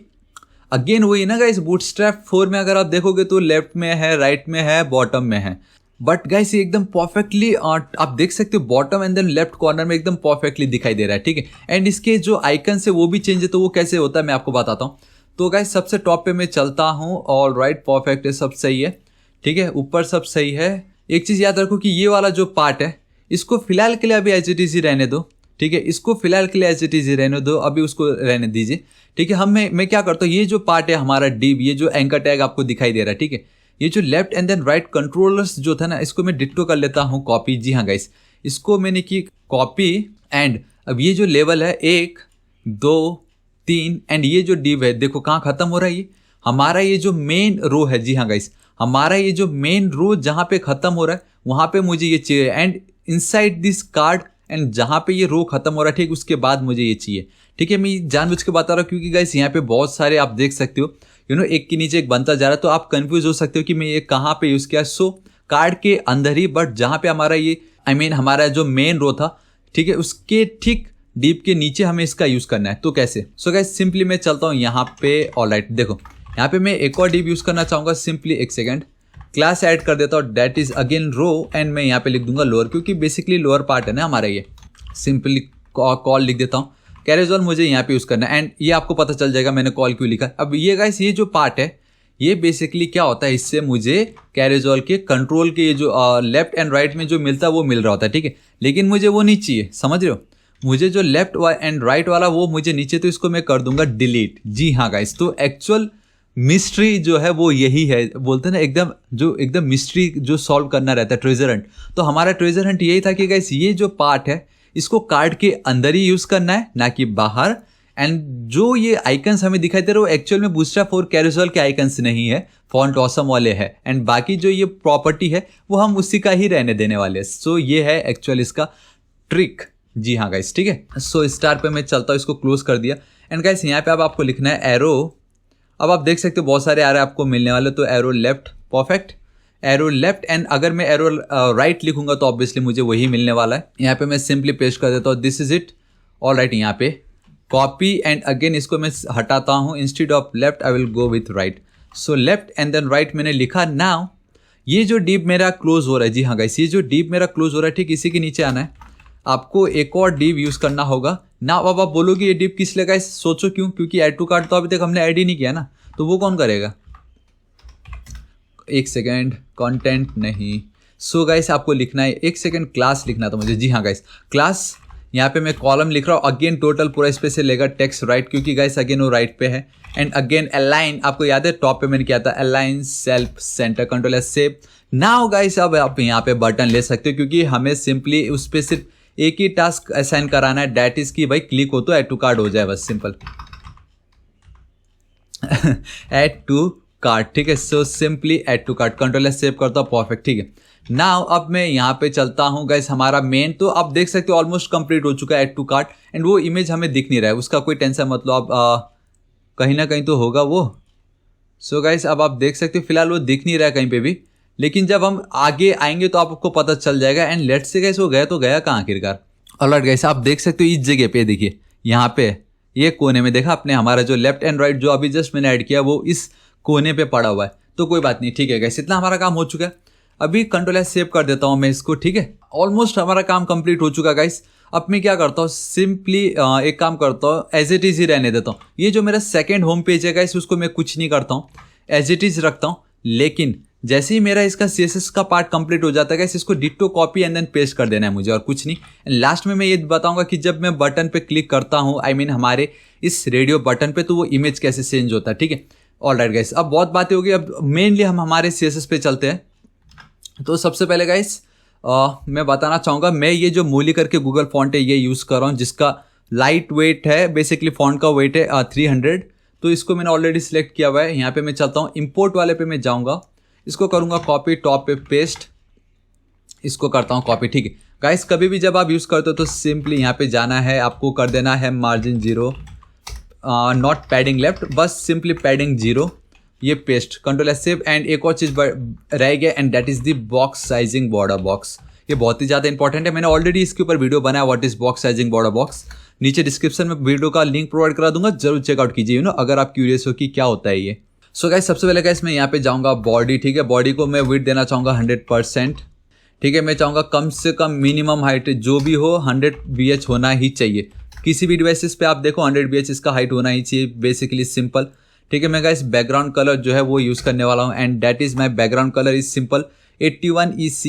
अगेन वही ना गाइस, बूटस्ट्रैप 4 में अगर आप देखोगे तो लेफ्ट में है, राइट में है, बॉटम में है, बट गाइस ये एकदम परफेक्टली आप देख सकते हो bottom and then left corner में एकदम परफेक्टली दिखाई दे रहा है, ठीक है। एंड इसके जो आइकन्स है वो भी चेंज है, तो वो कैसे होता है मैं आपको बताता हूँ। तो गाइस सबसे टॉप पे मैं चलता हूँ, ऑल राइट, परफेक्ट है, सब सही है, ठीक है, ऊपर सब सही है। एक चीज़ याद रखो कि ये वाला जो पार्ट है, इसको फिलहाल के लिए अभी एज इट इज ही रहने दो, ठीक है, इसको फिलहाल के लिए एज इट इज ही रहने दो, अभी उसको रहने दीजिए, ठीक है। मैं क्या करता हूँ, ये जो पार्ट है हमारा डिव, ये जो एंकर टैग आपको दिखाई दे रहा है, ठीक है, ये जो left and then right controllers जो था ना, इसको मैं डिट्टो कर लेता हूँ कॉपी। जी हाँ गाइस, इसको मैंने की कॉपी, एंड अब ये जो लेवल है 1 2 3, एंड ये जो डिव है देखो कहाँ खत्म हो रहा है, ये हमारा ये जो मेन रो है। जी हाँ गाइस, हमारा ये जो मेन रो जहाँ पे खत्म हो रहा है वहाँ पे मुझे ये चाहिए, and inside this card, and जहाँ पे ये रो खत्म हो रहा है, ठीक, उसके बाद मुझे ये चाहिए, ठीक है। मैं जानबूझ के बता रहा हूँ क्योंकि गाइस यहाँ पे बहुत सारे आप देख सकते हो, एक के नीचे एक बनता जा रहा है, तो आप कंफ्यूज हो सकते हो कि मैं ये कहाँ पे यूज़ किया। सो कार्ड के अंदर ही, बट जहाँ पे हमारा ये हमारा जो मेन रो था, ठीक है, उसके ठीक डीप के नीचे हमें इसका यूज़ करना है। तो कैसे? सो गाइस सिंपली मैं चलता हूँ यहाँ पे, ऑलराइट, देखो यहाँ पे मैं एक और डिव यूज़ करना चाहूँगा। सिंपली एक सेकेंड, क्लास ऐड कर देता हूँ, that is again row, and मैं यहाँ पे लिख दूंगा लोअर, क्योंकि बेसिकली लोअर पार्ट है ना हमारा ये। सिंपली कॉल लिख देता हूँ, कैरेजोल मुझे यहाँ पे यूज़ करना है, एंड ये आपको पता चल जाएगा मैंने कॉल क्यों लिखा। अब ये गाइस ये जो पार्ट है, ये बेसिकली क्या होता है, इससे मुझे कैरेजोल के कंट्रोल के ये जो लेफ्ट एंड राइट में जो मिलता है वो मिल रहा होता है, ठीक है। लेकिन मुझे वो नहीं चाहिए, समझ रहे हो, मुझे जो लेफ्ट एंड राइट वाला वो मुझे नीचे, तो इसको मैं कर दूंगा डिलीट। जी हाँ गाइस, तो एक्चुअल मिस्ट्री जो है वो यही है, बोलते हैं ना एकदम मिस्ट्री जो सॉल्व करना रहता है, ट्रेजर हंट। तो हमारा ट्रेजर हंट यही था कि गाइस ये जो पार्ट है इसको कार्ड के अंदर ही यूज़ करना है, ना कि बाहर। एंड जो ये आइकन्स हमें दिखाई दे रहे हो एक्चुअल में बूटस्ट्रैप 4 कैरोसेल के आइकन्स नहीं है, फॉन्ट ऑसम वाले हैं, एंड बाकी जो ये प्रॉपर्टी है वो हम उसी का ही रहने देने वाले हैं। सो ये है एक्चुअल इसका ट्रिक। जी हाँ गाइस, ठीक है। सो स्टार पे मैं चलता हूँ, इसको क्लोज कर दिया, एंड गाइस यहाँ पे अब आपको लिखना है एरो। अब आप देख सकते हो बहुत सारे एरो आपको मिलने वाले, तो arrow left, perfect, arrow left, and अगर मैं एरो राइट लिखूंगा तो ऑब्वियसली मुझे वही मिलने वाला है। यहाँ पे मैं सिंपली पेस्ट कर देता हूँ, this is it, all right. यहाँ पे कॉपी, एंड अगेन इसको मैं हटाता हूँ, instead of left I will go with right. So left and then right मैंने लिखा। नाउ ये जो डीप मेरा क्लोज हो रहा है, जी हाँ गाइस, ये जो डीप मेरा क्लोज हो रहा है, ठीक इसी के नीचे आना है, आपको एक और डिव यूज़ करना होगा ना। अब आप बोलोगे ये डिव किस लिए गाइस, सोचो क्यों, क्योंकि ऐड टू कार्ड तो अभी तक हमने ऐड ही नहीं किया ना, तो वो कौन करेगा, एक सेकेंड, कंटेंट नहीं। सो गाइस आपको लिखना है, एक सेकेंड, क्लास लिखना था मुझे। जी हाँ गाइस, क्लास यहाँ पे मैं कॉलम लिख रहा हूँ, अगेन टोटल पूरा इस पे से लेगा टेक्स्ट राइट, क्योंकि गाइस अगेन वो राइट पे है। एंड अगेन अलाइन, आपको याद है टॉप पे मैंने किया था align self centre, control S save. Now guys अब आप यहाँ पे बटन ले सकते हो, क्योंकि हमें सिंपली उस पर सिर्फ एक ही टास्क असाइन कराना है, डैट इज की भाई क्लिक हो तो ऐड टू कार्ड हो जाए, बस सिंपल ऐड टू कार्ड, ठीक है। So simply add to card, control S save करता हूँ, परफेक्ट, ठीक है। नाउ अब मैं यहाँ पे चलता हूँ गाइस, हमारा मेन तो आप देख सकते हो ऑलमोस्ट कंप्लीट हो चुका है ऐड टू कार्ड। एंड वो इमेज हमें दिख नहीं रहा है, उसका कोई टेंशन मतलब आप कहीं ना कहीं तो होगा वो। सो गाइस अब आप देख सकते हो फिलहाल वो दिख नहीं रहा है कहीं पे भी, लेकिन जब हम आगे आएंगे तो आपको पता चल जाएगा। एंड लेट्स से गाइस वो गया तो गया कहाँ आखिरकार। ऑलराइट गाइस आप देख सकते हो इस जगह पे, देखिए यहाँ पे ये कोने में देखा आपने, हमारा जो लेफ्ट एंड राइट जो अभी जस्ट मैंने ऐड किया वो इस कोने पे पड़ा हुआ है। तो कोई बात नहीं, ठीक है गाइस, इतना हमारा काम हो चुका है। अभी कंट्रोल एस सेव कर देता हूँ मैं इसको, ठीक है। ऑलमोस्ट हमारा काम कंप्लीट हो चुका गाइस। अब मैं क्या करता हूँ, सिंपली एक काम करता हूँ, एज इट इज ही रहने देता हूँ। ये जो मेरा सेकंड होम पेज है गाइस, उसको मैं कुछ नहीं करता हूँ, एज इट इज रखता हूँ। लेकिन जैसे ही मेरा इसका CSS का पार्ट कंप्लीट हो जाता है गाइस, इसको ditto copy and then paste कर देना है मुझे, और कुछ नहीं। एंड लास्ट में मैं ये बताऊंगा कि जब मैं बटन पे क्लिक करता हूँ, आई मीन हमारे इस रेडियो बटन पे, तो वो इमेज कैसे चेंज होता है, ठीक है। ऑलराइट गाइस अब बहुत बातें हो गई, अब मेनली हम हमारे CSS पे चलते हैं। तो सबसे पहले गाइस मैं बताना चाहूँगा, मैं ये जो मूली करके गूगल फॉन्ट है ये यूज़ कर रहा हूँ, जिसका लाइट वेट है, बेसिकली फॉन्ट का वेट है 300। तो इसको मैंने ऑलरेडी सिलेक्ट किया हुआ है। यहाँ पे मैं चलता हूँ, इंपोर्ट वाले पे मैं जाऊँगा, इसको करूँगा कॉपी, टॉप पे पेस्ट, इसको करता हूँ कॉपी, ठीक है। गाइस कभी भी जब आप यूज़ करते हो तो सिंपली यहाँ पे जाना है, आपको कर देना है मार्जिन 0, नॉट पैडिंग लेफ्ट, बस सिंपली पैडिंग 0, ये paste, control S save. And एक और चीज़ रह गया, and that is the box sizing border box. ये बहुत ही ज़्यादा इंपॉर्टेंट है, मैंने ऑलरेडी इसके ऊपर वीडियो बनाया, what is box sizing border box. नीचे डिस्क्रिप्शन में वीडियो का लिंक प्रोवाइड करा दूंगा, जरूर चेकआउट कीजिए अगर आप क्यूरियस हो कि क्या होता है ये। सो गाइस सबसे पहले गाइस मैं यहाँ पे जाऊँगा बॉडी, ठीक है। बॉडी को मैं विड्थ देना चाहूँगा 100%, ठीक है। मैं चाहूँगा कम से कम मिनिमम हाइट जो भी हो 100 BH होना ही चाहिए। किसी भी डिवाइसेस पे आप देखो 100 BH इसका हाइट होना ही चाहिए, बेसिकली सिंपल, ठीक है। मैं गाइस बैकग्राउंड कलर जो है वो यूज़ करने वाला हूँ, and that is my background colour is simple 81 EC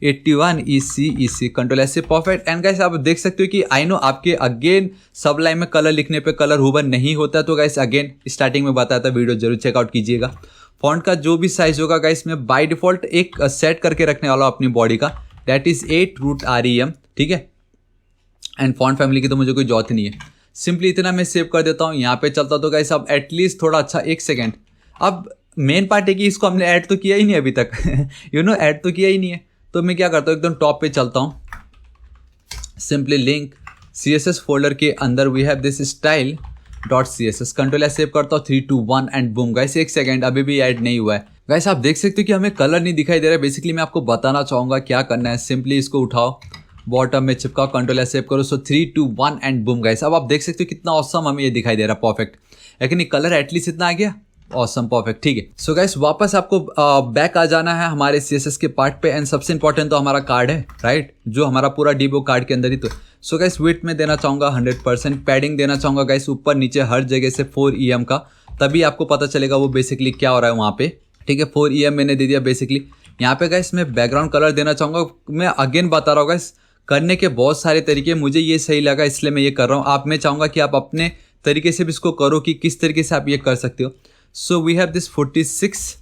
81 EC, control ऐसे, परफेक्ट। एंड गाइस आप देख सकते हो कि आई नो आपके अगेन सब लाइन में कलर लिखने पे कलर हुबर नहीं होता, तो गाइस अगेन स्टार्टिंग में बताया था, वीडियो जरूर चेकआउट कीजिएगा। फॉन्ट का जो भी साइज होगा गाइस मैं बाय डिफॉल्ट एक सेट करके रखने वाला हूँ अपनी बॉडी का, दैट इज 8√REM, ठीक है। एंड फॉन्ट फैमिली की तो मुझे कोई जरूरत नहीं है, सिंपली इतना मैं सेव कर देता हूँ। यहाँ पे चलता तो गाइस अब एटलीस्ट थोड़ा अच्छा, एक सेकेंड, अब मेन पार्ट है कि इसको हमने ऐड तो किया ही नहीं अभी तक ऐड तो किया ही नहीं है। तो मैं क्या करता हूँ, एकदम टॉप पे चलता हूँ, सिंपली लिंक CSS फोल्डर के अंदर we have this style .css, control S save करता हूँ 3 2 1 एंड बूम। गाइस एक सेकेंड, अभी भी ऐड नहीं हुआ है। गाइस आप देख सकते हो कि हमें कलर नहीं दिखाई दे रहा है। बेसिकली मैं आपको बताना चाहूँगा क्या करना है, सिंपली इसको उठाओ, बॉटम में चिपकाओ, कंट्रोल एस सेव करो, सो 3 2 1 एंड बूम। गाइस अब आप देख सकते हो कितना ऑसम हमें ये दिखाई दे रहा है, परफेक्ट। लेकिन ये कलर एटलीस्ट इतना आ गया, ऑसम, परफेक्ट, ठीक है। सो गाइस वापस आपको बैक आ जाना है हमारे CSS के पार्ट पे, एंड सबसे इंपॉर्टेंट तो हमारा कार्ड है, राइट, जो हमारा पूरा डिबो कार्ड के अंदर ही तो। सो गाइस विड्थ में देना चाहूँगा 100%, पैडिंग देना चाहूँगा गाइस ऊपर नीचे हर जगह से 4 EM का, तभी आपको पता चलेगा वो बेसिकली क्या हो रहा है वहाँ पे, ठीक है। 4 EM मैंने दे दिया बेसिकली। यहाँ पे गाइस मैं बैकग्राउंड कलर देना चाहूँगा। मैं अगेन बता रहा हूँ गाइस, करने के बहुत सारे तरीके, मुझे ये सही लगा इसलिए मैं ये कर रहा हूँ। आप, मैं चाहूँगा कि आप अपने तरीके से भी इसको करो कि किस तरीके से आप ये कर सकते हो। So we have this 46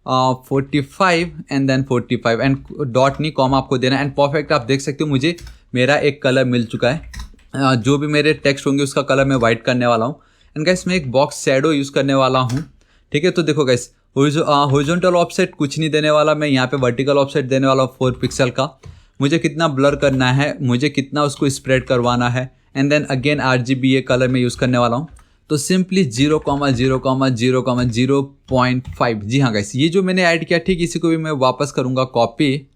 45 and then 45 and dot नहीं कॉमा आपको देना, एंड परफेक्ट। आप देख सकते हो मुझे मेरा एक कलर मिल चुका है। जो भी मेरे टेक्स्ट होंगे उसका कलर मैं वाइट करने वाला हूँ। एंड गाइस मैं एक बॉक्स शैडो यूज़ करने वाला हूँ, ठीक है। तो देखो गाइस हॉरिजॉन्टल ऑफसेट कुछ नहीं देने वाला मैं, यहाँ पे वर्टिकल ऑफसेट देने वाला हूँ 4 पिक्सल का। मुझे कितना ब्लर करना है, मुझे कितना उसको स्प्रेड करवाना है, एंड देन अगेन RGB ये कलर मैं यूज़ करने वाला हूँ। तो सिंपली 0,0,0,0.5। जी हाँ गाइस, ये जो मैंने ऐड किया, ठीक, इसी को भी मैं वापस करूँगा कॉपी,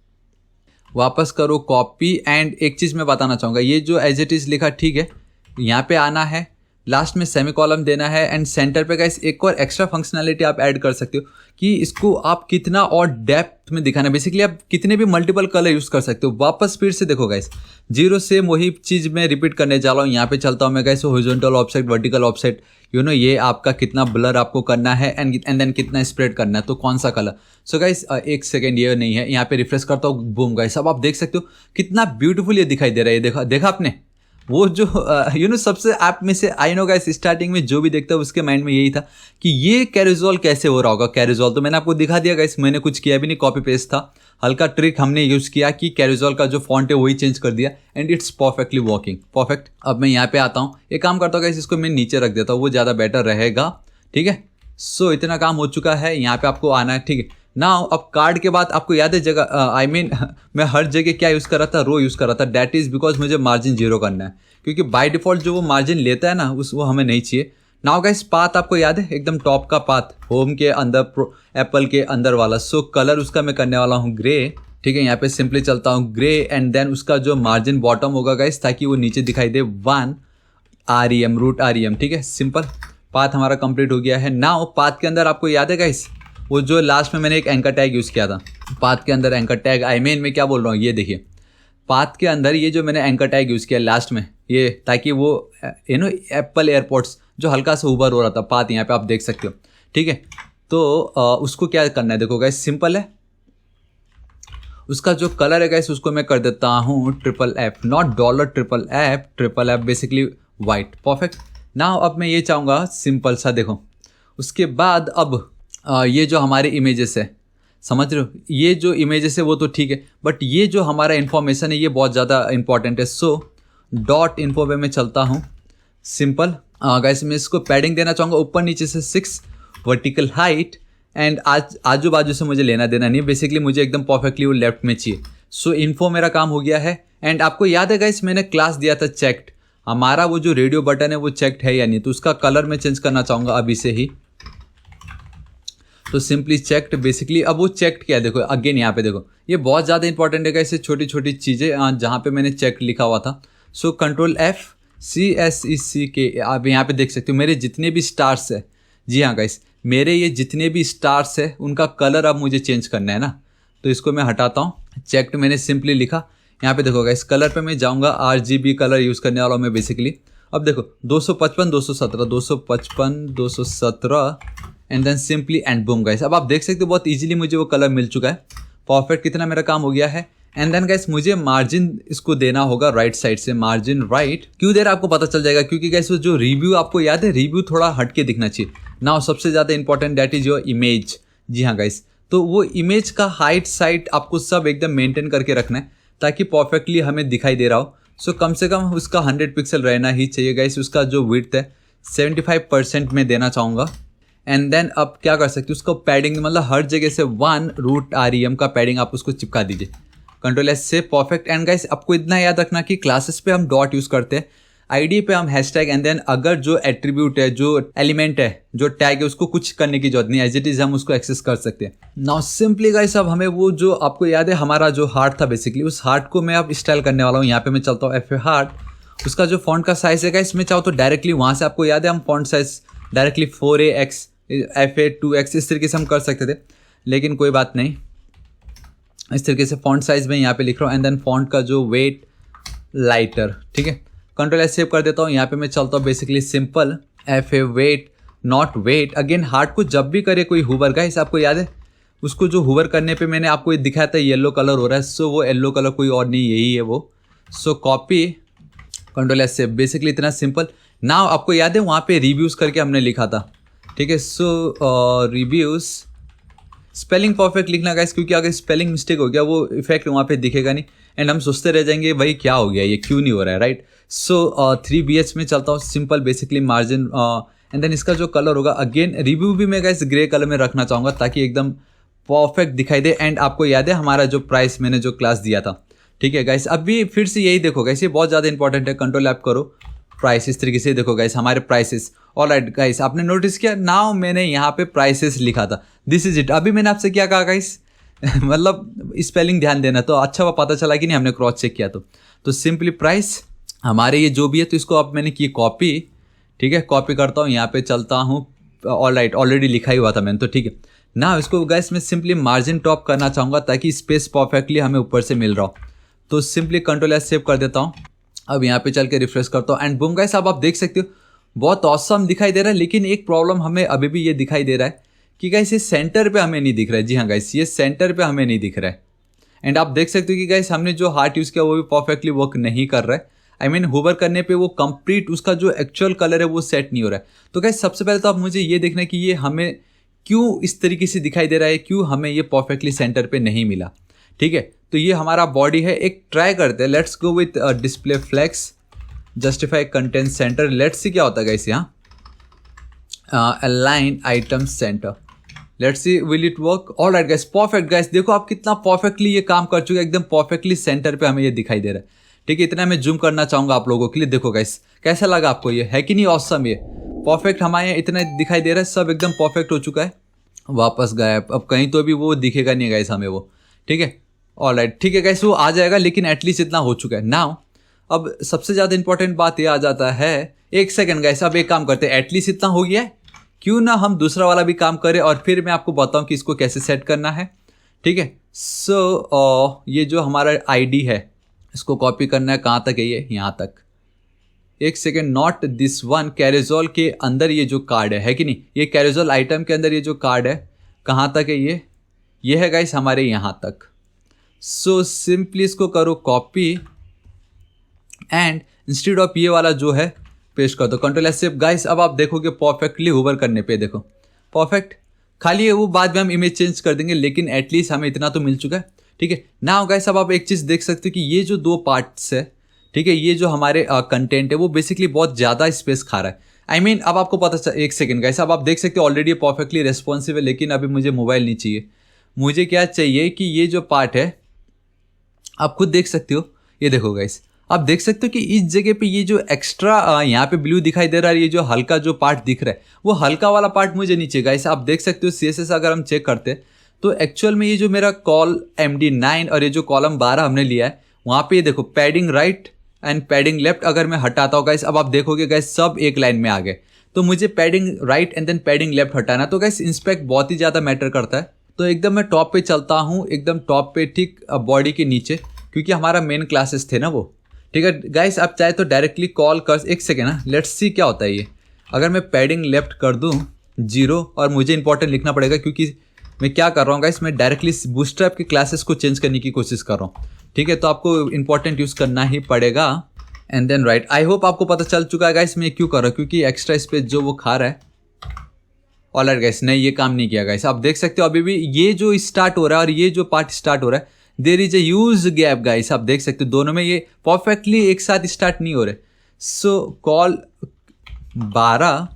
वापस करो कॉपी। एंड एक चीज़ मैं बताना चाहूँगा, ये जो एज इट इज़ लिखा, ठीक है, यहाँ पे आना है, लास्ट में सेमी कॉलम देना है एंड सेंटर पे गाइस एक और एक्स्ट्रा फंक्शनैलिटी आप ऐड कर सकते हो कि इसको आप कितना और डेप्थ में दिखाना। बेसिकली आप कितने भी मल्टीपल कलर यूज़ कर सकते हो। वापस फिर से देखो गाइस, जीरो से वही चीज़ मैं रिपीट करने जा रहा हूँ। यहाँ पे चलता हूँ मैं guys, horizontal offset, vertical offset, ये आपका कितना ब्लर आपको करना है एंड देन कितना स्प्रेड करना है, तो कौन सा कलर। सो गाइस एक सेकेंड, ये नहीं है, यहाँ पे रिफ्रेश करता हूँ, बूम गाइस, अब आप देख सकते हो कितना ब्यूटीफुल ये दिखाई दे रहा है। देखा आपने वो जो सबसे ऐप में से आई नो गाइस, स्टार्टिंग में जो भी देखता है उसके माइंड में यही था कि ये कैरोजोल कैसे हो रहा होगा। कैरोजोल तो मैंने आपको दिखा दिया गाइस, मैंने कुछ किया भी नहीं, कॉपी पेस्ट था, हल्का ट्रिक हमने यूज़ किया कि कैरोजोल का जो फॉन्ट है वही चेंज कर दिया and it's perfectly working, perfect. अब मैं यहाँ पे आता हूँ, एक काम करता हूँ गाइस, इसको मैं नीचे रख देता हूँ, वो ज़्यादा बेटर रहेगा, ठीक है। सो इतना काम हो चुका है, यहाँ पे आपको आना है, ठीक है ना। अब कार्ड के बाद आपको याद है जगह, आई मीन मैं हर जगह क्या यूज़ कर रहा था, रो यूज़ कर रहा था, डैट इज़ बिकॉज मुझे मार्जिन जीरो करना है, क्योंकि बाय डिफ़ॉल्ट जो वो मार्जिन लेता है ना वो हमें नहीं चाहिए। नाउ गाइस पाथ आपको याद है, एकदम टॉप का पाथ, होम के अंदर, एप्पल के अंदर वाला। सो कलर उसका मैं करने वाला हूँ ग्रे, ठीक है। यहाँ पे सिंपली चलता हूँ ग्रे एंड देन उसका जो मार्जिन बॉटम होगा गाइस, ताकि वो नीचे दिखाई दे 1 REM, रूट REM, ठीक है। सिंपल पाथ हमारा कंप्लीट हो गया है। नाउ पाथ के अंदर आपको याद है गाइस, वो जो लास्ट में मैंने एक एंकर टैग यूज़ किया था, पाथ के अंदर एंकर टैग, आई मीन मैं क्या बोल रहा हूँ, ये देखिए पाथ के अंदर ये जो मैंने एंकर टैग यूज़ किया लास्ट में, ये ताकि वो एप्पल एयरपोर्ट्स जो हल्का सा ऊबर हो रहा था, पाथ यहाँ पे आप देख सकते हो, ठीक है। तो उसको क्या करना है, देखो गाइस सिंपल है, उसका जो कलर है गाइस उसको मैं कर देता हूँ FFF, not $FFF, basically white, perfect. Now अब मैं ये चाहूँगा सिंपल सा, देखो उसके बाद अब ये जो हमारे इमेजेस है, समझ रहे हो, ये जो इमेजेस है वो तो ठीक है, बट ये जो हमारा इन्फॉर्मेशन है ये बहुत ज़्यादा इंपॉर्टेंट है। सो डॉट इन्फो पे मैं चलता हूँ, सिंपल गाइस मैं इसको पैडिंग देना चाहूँगा ऊपर नीचे से 6, वर्टिकल हाइट एंड आजू बाजू से मुझे लेना देना नहीं, बेसिकली मुझे एकदम परफेक्टली वो लेफ्ट में चाहिए। सो इन्फो मेरा काम हो गया है एंड आपको याद है गाइस मैंने क्लास दिया था चेक्ड, हमारा वो जो रेडियो बटन है वो चेक्ड है या नहीं, तो उसका कलर मैं चेंज करना चाहूँगा अभी से ही। तो सिंपली चेक्ड, बेसिकली अब वो चेक्ड क्या है, देखो अगेन यहाँ पे देखो, ये बहुत ज़्यादा इंपॉर्टेंट है गाइस, छोटी छोटी चीज़ें जहाँ पे मैंने चेक लिखा हुआ था। सो कंट्रोल FCSECK, आप यहाँ पे देख सकते हो मेरे जितने भी स्टार्स है, जी हाँ गाइस मेरे ये जितने भी स्टार्स है उनका कलर अब मुझे चेंज करना है ना, तो इसको मैं हटाता हूँ। चेक्ड मैंने सिंपली लिखा, यहाँ पे देखो गाइस कलर पे मैं जाऊँगा, RGB कलर यूज़ करने वाला हूँ मैं बेसिकली। अब देखो 255 217 255 217 and then simply and boom guys, अब आप देख सकते हो बहुत इजीली मुझे वो कलर मिल चुका है, परफेक्ट, कितना मेरा काम हो गया है। एंड देन गाइस मुझे मार्जिन इसको देना होगा राइट साइड से, मार्जिन राइट, क्यों दे रहा आपको पता चल जाएगा, क्योंकि गाइस वो जो रिव्यू आपको याद है, रिव्यू थोड़ा हटके दिखना चाहिए ना, सबसे ज़्यादा important that is your image, जी हाँ गाइस। तो वो इमेज का हाइट साइड आपको सब एकदम मेंटेन करके रखना है ताकि परफेक्टली हमें दिखाई दे रहा हो। सो कम से कम उसका 100 पिक्सल रहना ही चाहिए गाइस। उसका जो विड्थ है 75% में देना चाहूँगा एंड देन अब क्या कर सकते हो, उसको पैडिंग मतलब हर जगह से 1 रूट REM का पैडिंग आप उसको चिपका दीजिए, कंट्रोल S से, परफेक्ट। एंड गाइस आपको इतना याद रखना कि क्लासेस पे हम डॉट यूज़ करते हैं, ID पे हम हैशटैग, एंड देन अगर जो एट्रीब्यूट है, जो एलिमेंट है, जो टैग है, उसको कुछ करने की जरूरत नहीं, एज इट इज़ हम उसको एक्सेस कर सकते हैं। नाउ सिंपली गाइस अब हमें वो जो आपको याद है हमारा जो हार्ट था बेसिकली, उस हार्ट को मैं अब स्टाइल करने वाला हूँ। यहाँ पे मैं चलता हूँ FA हार्ट, उसका जो फॉन्ट का साइज़ है गाइस मैं चाहूँ तो डायरेक्टली वहाँ से, आपको याद है हम font size directly 4AX FA 2X इस तरीके से हम कर सकते थे, लेकिन कोई बात नहीं, इस तरीके से फॉन्ट साइज में यहाँ पे लिख रहा हूँ एंड देन फॉन्ट का जो वेट लाइटर, ठीक है, कंट्रोल S सेव कर देता हूँ। यहाँ पे मैं चलता हूँ basically simple FA wait not wait, again heart को जब भी करे कोई हुवर गाइस, आपको याद है उसको जो हुवर करने पे मैंने आपको ये दिखाया था येलो कलर हो रहा है, सो वो येलो कलर कोई और नहीं, यही है वो। सो कॉपी, कंट्रोल S से, बेसिकली इतना सिंपल। नाउ आपको याद है वहाँ पे रिव्यूज़ करके हमने लिखा था, ठीक है। सो रिव्यूज़, स्पेलिंग परफेक्ट लिखना गाइस, क्योंकि अगर स्पेलिंग मिस्टेक हो गया वो इफेक्ट वहाँ पे दिखेगा नहीं एंड हम सोचते रह जाएंगे भाई क्या हो गया, ये क्यों नहीं हो रहा है, राइट। सो 3BH में चलता हूँ, simple basically margin and then इसका जो कलर होगा, अगेन रिव्यू भी मैं गाइस ग्रे कलर में रखना चाहूँगा ताकि एकदम परफेक्ट दिखाई दे। एंड आपको याद है हमारा जो प्राइस मैंने जो क्लास दिया था, ठीक है गाइस। अभी फिर से यही देखो गाइस, ये बहुत ज़्यादा इंपॉर्टेंट है, कंट्रोल ऐप करो, प्राइस इस तरीके से देखो गाइस हमारे प्राइसेस। ऑलराइट गाइस, आपने नोटिस किया नाउ मैंने यहाँ पे प्राइसेस लिखा था, दिस इज इट। अभी मैंने आपसे क्या कहा गाइस मतलब स्पेलिंग ध्यान देना, तो अच्छा पता चला कि नहीं, हमने क्रॉस चेक किया तो सिंपली प्राइस हमारे ये जो भी है, तो इसको अब मैंने की कॉपी, ठीक है, कॉपी करता हूँ, यहाँ पे चलता हूँ, ऑल राइट, ऑलरेडी लिखा ही हुआ था मैंने, तो ठीक है ना। इसको गाइस मैं सिंपली मार्जिन टॉप करना चाहूँगा ताकि स्पेस परफेक्टली हमें ऊपर से मिल रहा हो, तो सिंपली कंट्रोल एस सेव कर देता हूँ। अब यहाँ पे चल के रिफ्रेश करता हूँ एंड बूम गाइस, अब आप देख सकते हो बहुत ऑसम दिखाई दे रहा है। लेकिन एक प्रॉब्लम हमें अभी भी ये दिखाई दे रहा है कि गाइस ये सेंटर पे हमें नहीं दिख रहा है। जी हाँ गाइस, ये सेंटर पे हमें नहीं दिख रहा है। एंड आप देख सकते हो कि गाइस हमने जो हार्ट यूज़ किया वो भी परफेक्टली वर्क नहीं कर रहा है। आई मीन होवर करने पे वो कंप्लीट उसका जो एक्चुअल कलर है वो सेट नहीं हो रहा है। तो गाइस सबसे पहले तो आप मुझे ये देखना है कि ये हमें क्यों इस तरीके से दिखाई दे रहा है, क्यों हमें ये परफेक्टली सेंटर पे नहीं मिला। ठीक है, तो ये हमारा बॉडी है। एक ट्राई करते हैं, let's go with display flex, justify content center. Let's see क्या होता है गाइस यहाँ, align item center. Let's see will it work. All right guys, perfect guys, देखो आप कितना परफेक्टली ये काम कर चुके हैं, एकदम परफेक्टली सेंटर पे हमें ये दिखाई दे रहा है। ठीक है, इतना मैं जूम करना चाहूँगा आप लोगों के लिए। देखो गाइस कैसा लगा आपको, ये है कि नहीं ऑसम। ये परफेक्ट हमारे यहाँ इतना दिखाई दे रहा है, सब एकदम परफेक्ट हो चुका है। वापस गायब, अब कहीं तो भी वो दिखेगा नहीं गाइस हमें वो। ठीक है, ऑल राइट, ठीक है गाइस, वो आ जाएगा, लेकिन एटलीस्ट इतना हो चुका है। नाउ अब सबसे ज़्यादा इंपॉर्टेंट बात ये आ जाता है, एक सेकेंड गाइस, अब एक काम करते हैं, एटलीस्ट इतना हो गया है, क्यों ना हम दूसरा वाला भी काम करें और फिर मैं आपको बताऊं कि इसको कैसे सेट करना है। ठीक है, सो ये जो हमारा आईडी है इसको कॉपी करना है, कहाँ तक है ये, यहाँ तक। एक सेकेंड, नॉट दिस वन, कैरेजोल के अंदर ये जो कार्ड है कि नहीं, ये कैरेजोल आइटम के अंदर ये जो कार्ड है कहाँ तक है ये है गाइस हमारे यहाँ तक। सो सिंपली इसको करो कॉपी एंड इंस्टेड ऑफ ये वाला जो है पेस्ट कर दो, कंट्रोल एस सेव। गाइस अब आप देखोगे परफेक्टली होवर करने पे देखो परफेक्ट, खाली वो बाद में हम इमेज चेंज कर देंगे, लेकिन एटलीस्ट हमें इतना तो मिल चुका है। ठीक है, नाउ गाइस अब आप एक चीज़ देख सकते हो कि ये जो दो पार्ट्स है, ठीक है, ये जो हमारे कंटेंट है वो बेसिकली बहुत ज़्यादा स्पेस खा रहा है। आई मीन अब आपको पता चल, एक सेकेंड गाइस, अब आप देख सकते हो ऑलरेडी परफेक्टली रेस्पॉन्सिव है, लेकिन अभी मुझे मोबाइल नहीं चाहिए। मुझे क्या चाहिए कि ये जो पार्ट है आप खुद देख सकते हो, ये देखो गाइस, आप देख सकते हो कि इस जगह पे ये जो एक्स्ट्रा यहाँ पे ब्लू दिखाई दे रहा है, ये जो हल्का जो पार्ट दिख रहा है वो हल्का वाला पार्ट मुझे नीचे गाइस। आप देख सकते हो CSS अगर हम चेक करते हैं तो एक्चुअल में ये जो मेरा कॉल MD9 और ये जो कॉलम 12 हमने लिया है वहाँ पे ये देखो padding right and padding left अगर मैं हटाता हूँ गाइस, अब आप देखोगे गाइस सब एक लाइन में आ गए। तो मुझे padding right and then padding left हटाना, तो गाइस इंस्पेक्ट बहुत ही ज़्यादा मैटर करता है। तो एकदम मैं टॉप पे चलता हूँ, एकदम टॉप पे ठीक बॉडी के नीचे, क्योंकि हमारा मेन क्लासेस थे ना वो। ठीक है गाइस, आप चाहे तो डायरेक्टली कॉल कर, एक सेकेंड ना, लेट्स सी क्या होता है ये। अगर मैं पैडिंग लेफ्ट कर दूँ 0, और मुझे इंपॉर्टेंट लिखना पड़ेगा क्योंकि मैं क्या कर रहा हूँ गाइस, मैं डायरेक्टली बूटस्ट्रैप के क्लासेस को चेंज करने की कोशिश कर रहा हूँ। ठीक है, तो आपको इंपॉर्टेंट यूज़ करना ही पड़ेगा and then right. I hope आपको पता चल चुका है गाइस मैं क्यों कर रहा हूँ, क्योंकि एक्स्ट्रा स्पेस जो वो खा रहा है। ऑल राइट गाइस, नहीं ये काम नहीं किया गाइस, आप देख सकते हो अभी भी ये जो स्टार्ट हो रहा है और ये जो पार्ट स्टार्ट हो रहा है, there is a huge gap guys. आप देख सकते हो दोनों में ये परफेक्टली एक साथ स्टार्ट नहीं हो रहे। सो कॉल 12,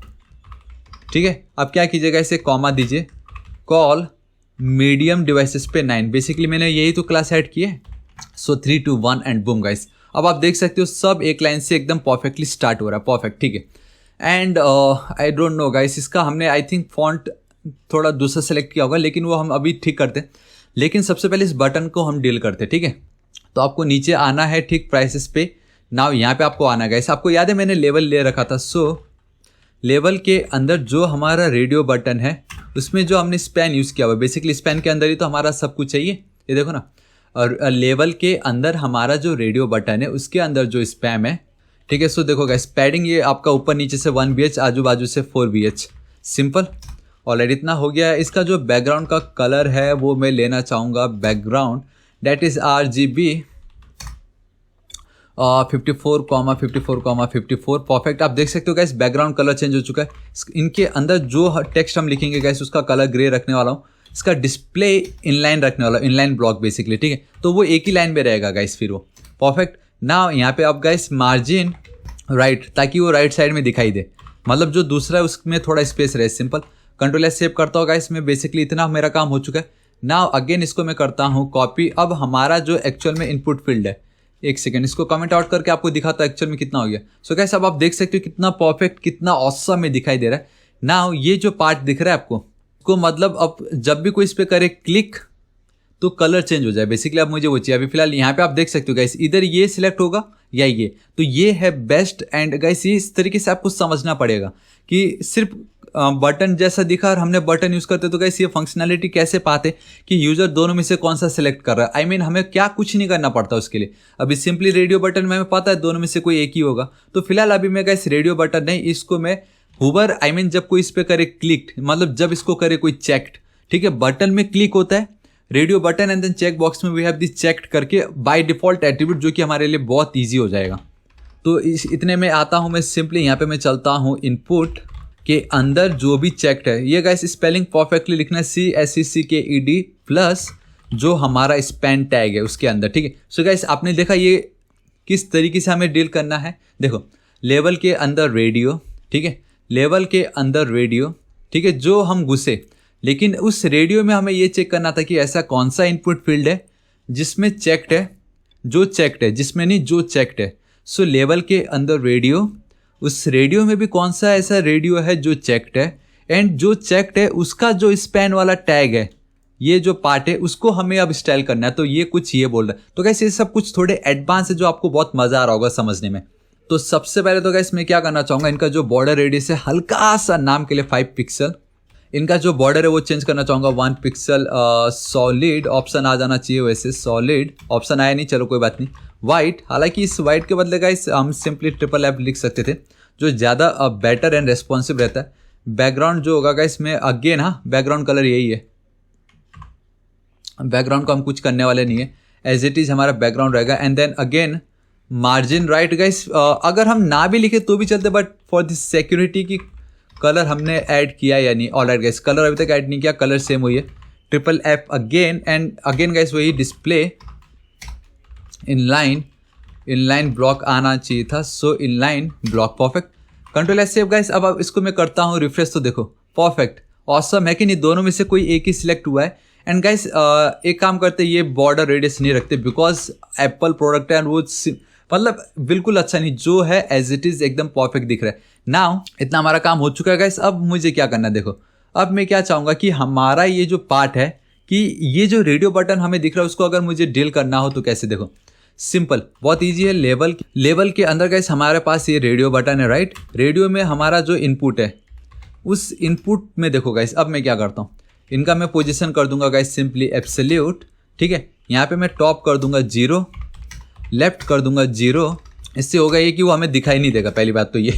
ठीक है, अब क्या कीजिएगा, इसे कॉमा दीजिए, कॉल मीडियम डिवाइसेस पे 9। बेसिकली मैंने यही तो क्लास ऐड की है। सो 3 2 1 एंड बूम गाइस, अब आप देख सकते हो सब एक लाइन से एकदम परफेक्टली स्टार्ट हो रहा है, परफेक्ट। ठीक है, and I don't know guys, इसका हमने आई थिंक फॉन्ट थोड़ा दूसरा सेलेक्ट किया होगा, लेकिन वो हम अभी ठीक करते हैं। लेकिन सबसे पहले इस बटन को हम डील करते हैं। ठीक है, तो आपको नीचे आना है, ठीक प्राइसेस पे। नाउ यहाँ पे आपको आना है गाइस, आपको याद है मैंने लेवल ले रखा था। सो लेवल के अंदर जो हमारा रेडियो बटन है उसमें जो हमने स्पैन यूज़ किया हुआ है, बेसिकली स्पैन के अंदर ही तो हमारा सब कुछ चाहिए, ये देखो ना। और लेवल के अंदर हमारा जो रेडियो बटन है उसके अंदर जो स्पैम है, ठीक है। सो देखो गाइस, पैडिंग ये आपका ऊपर नीचे से 1 BH, आजू बाजू से 4 BH, सिंपल। ऑलरेडी इतना हो गया है। इसका जो बैकग्राउंड का कलर है वो मैं लेना चाहूँगा background, that is RGB 54,54,54। Perfect, आप देख सकते हो गाइस बैकग्राउंड कलर चेंज हो चुका है। इनके अंदर जो टेक्स्ट हम लिखेंगे गाइस उसका कलर ग्रे रखने वाला हूँ। इसका डिस्प्ले इनलाइन रखने वाला, इनलाइन ब्लॉक बेसिकली, ठीक है। तो वो एक ही लाइन में रहेगा गाइस फिर वो, परफेक्ट। ना यहाँ पे आप गाइस मार्जिन राइट, ताकि वो राइट साइड में दिखाई दे, मतलब जो दूसरा है उसमें थोड़ा स्पेस रहे, सिंपल। कंट्रोल एस सेव करता हूँ गाइस मैं, बेसिकली इतना मेरा काम हो चुका है। ना अगेन इसको मैं करता हूँ कॉपी। अब हमारा जो एक्चुअल में इनपुट फील्ड है, एक सेकेंड इसको कमेंट आउट करके आपको दिखाता है एक्चुअल में कितना हो गया। सो गाइस अब आप देख सकते हो कितना परफेक्ट, कितना ऑसम में दिखाई दे रहा है। ना ये जो पार्ट दिख रहा है आपको, को मतलब अब जब भी कोई इस पर करे क्लिक तो कलर चेंज हो जाए। बेसिकली अब मुझे वो चाहिए। अभी फिलहाल यहाँ पे आप देख सकते हो गाइस, इधर ये सिलेक्ट होगा या ये, तो ये है बेस्ट। एंड गाइस ये इस तरीके से आपको समझना पड़ेगा कि सिर्फ बटन जैसा दिखा और हमने बटन यूज़ करते तो गाइस ये फंक्शनैलिटी कैसे पाते कि यूज़र दोनों में से कौन सा सिलेक्ट कर रहा है। आई मीन हमें क्या कुछ नहीं करना पड़ता उसके लिए। अभी सिंपली रेडियो बटन में हमें पता है दोनों में से कोई एक ही होगा। तो फिलहाल अभी मैं गाइस रेडियो बटन नहीं, इसको मैं हुबर आई मीन जब कोई इस पर करे क्लिक, मतलब जब इसको करे कोई चेक्ड, ठीक है, बटन में क्लिक होता है radio button and then check box में वी हैव दिस चेक्ड करके बाय डिफॉल्ट एट्रीब्यूट, जो कि हमारे लिए बहुत ईजी हो जाएगा। तो इतने में आता हूँ मैं सिंपली यहाँ पे मैं चलता हूँ इनपुट के अंदर जो भी चेक्ड है, ये गाइस स्पेलिंग परफेक्टली लिखना है CSECKED प्लस जो हमारा स्पैन टैग है उसके अंदर, ठीक है। सो गाइस आपने देखा ये किस तरीके से हमें डील करना है। देखो लेवल के अंदर रेडियो, ठीक है, लेवल के अंदर रेडियो, ठीक है, जो हम घुसे, लेकिन उस रेडियो में हमें ये चेक करना था कि ऐसा कौन सा इनपुट फील्ड है जिसमें चेक्ड है, जो चेक्ड है, जिसमें नहीं जो चेक्ड है। सो लेवल के अंदर रेडियो, उस रेडियो में भी कौन सा ऐसा रेडियो है जो चेक्ड है, एंड जो चेक्ड है उसका जो स्पैन वाला टैग है, ये जो पार्ट है उसको हमें अब स्टाइल करना है। तो ये कुछ ये बोल रहा है। तो गाइस ये सब कुछ थोड़े एडवांस है जो आपको बहुत मज़ा आ रहा होगा समझने में। तो सबसे पहले तो गाइस मैं क्या करना चाहूँगा, इनका जो बॉर्डर रेडियस है हल्का सा नाम के लिए 5 पिक्सल, इनका जो बॉर्डर है वो चेंज करना चाहूँगा 1 पिक्सल। सॉलिड ऑप्शन आ जाना चाहिए, वैसे सॉलिड ऑप्शन आया नहीं, चलो कोई बात नहीं। वाइट, हालांकि इस वाइट के बदले गाइस हम सिंपली FFF लिख सकते थे जो ज़्यादा बेटर एंड रेस्पॉन्सिव रहता है। बैकग्राउंड जो होगा गाइस में अगेन, हाँ बैकग्राउंड कलर यही है, बैकग्राउंड को हम कुछ करने वाले नहीं है, एज इट इज़ हमारा बैकग्राउंड रहेगा। And then again margin right guys, अगर हम ना भी लिखे तो भी चलते, बट फॉर दिस सिक्योरिटी की कलर हमने ऐड किया या नहीं। ऑलराइट गाइस, कलर अभी तक ऐड नहीं किया, कलर सेम हुई है। FFF again and again guys वही डिस्प्ले इनलाइन ब्लॉक आना चाहिए था, so inline block perfect. Control S save guys. अब इसको मैं करता हूँ रिफ्रेश, तो देखो परफेक्ट ऑसम है कि नहीं, दोनों में से कोई एक ही सिलेक्ट हुआ है। एंड गाइस एक काम करते, ये बॉर्डर रेडियस नहीं रखते बिकॉज एप्पल प्रोडक्ट है एंड वो मतलब बिल्कुल अच्छा नहीं, जो है एज इट इज़ एकदम परफेक्ट दिख रहा है। नाउ इतना हमारा काम हो चुका है गाइस, अब मुझे क्या करना है देखो, अब मैं क्या चाहूँगा कि हमारा ये जो पार्ट है कि ये जो रेडियो बटन हमें दिख रहा है उसको अगर मुझे डील करना हो तो कैसे, देखो सिंपल बहुत इजी है। लेवल के अंदर गाइस हमारे पास ये रेडियो बटन है, राइट। रेडियो में हमारा जो इनपुट है उस इनपुट में देखो गाइस, अब मैं क्या करता हूँ, इनका मैं पोजीशन कर दूंगा गाइस सिंपली एब्सोल्यूट, ठीक है। यहाँ पे मैं टॉप कर दूंगा 0, लेफ्ट कर दूंगा 0। इससे होगा ये कि वो हमें दिखाई नहीं देगा, पहली बात तो ये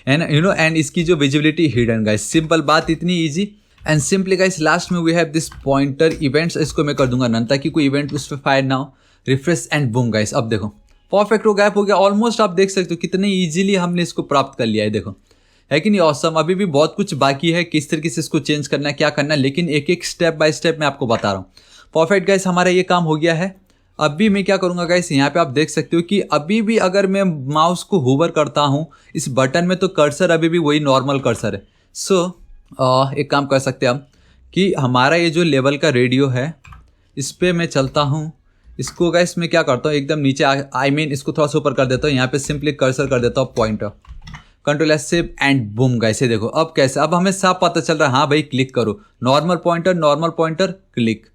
है ना, यू नो। एंड इसकी जो विजिबिलिटी हिडन गाइस, सिंपल बात, इतनी easy and simply guys. Last में we have this pointer events, इसको मैं कर दूंगा नन ताकि कोई इवेंट उस पर फायर ना हो। रिफ्रेश एंड बूम गाइस, अब देखो परफेक्ट हो, गायब हो गया ऑलमोस्ट। आप देख सकते हो कितने ईजिली हमने इसको प्राप्त कर लिया है, देखो है कि नहीं ऑसम। अभी भी बहुत कुछ बाकी है, किस तरीके से इसको चेंज करना है, क्या करना है, लेकिन एक एक स्टेप बाय स्टेप मैं आपको बता रहा हूँ। परफेक्ट गाइस, हमारा ये काम हो गया है। अभी मैं क्या करूँगा गाइस, यहाँ पे आप देख सकते हो कि अभी भी अगर मैं माउस को होवर करता हूँ इस बटन में तो कर्सर अभी भी वही नॉर्मल कर्सर है। सो एक काम कर सकते हैं हम कि हमारा ये जो लेवल का रेडियो है इस पर मैं चलता हूँ, इसको गाइस मैं क्या करता हूँ एकदम नीचे आई मीन इसको थोड़ा सा ऊपर कर देता हूँ, यहाँ पे सिंपली कर्सर कर देता हूँ pointer, control S save and boom guys. ये देखो अब कैसे, अब हमें साफ पता चल रहा है, हाँ भाई क्लिक करो, normal pointer click,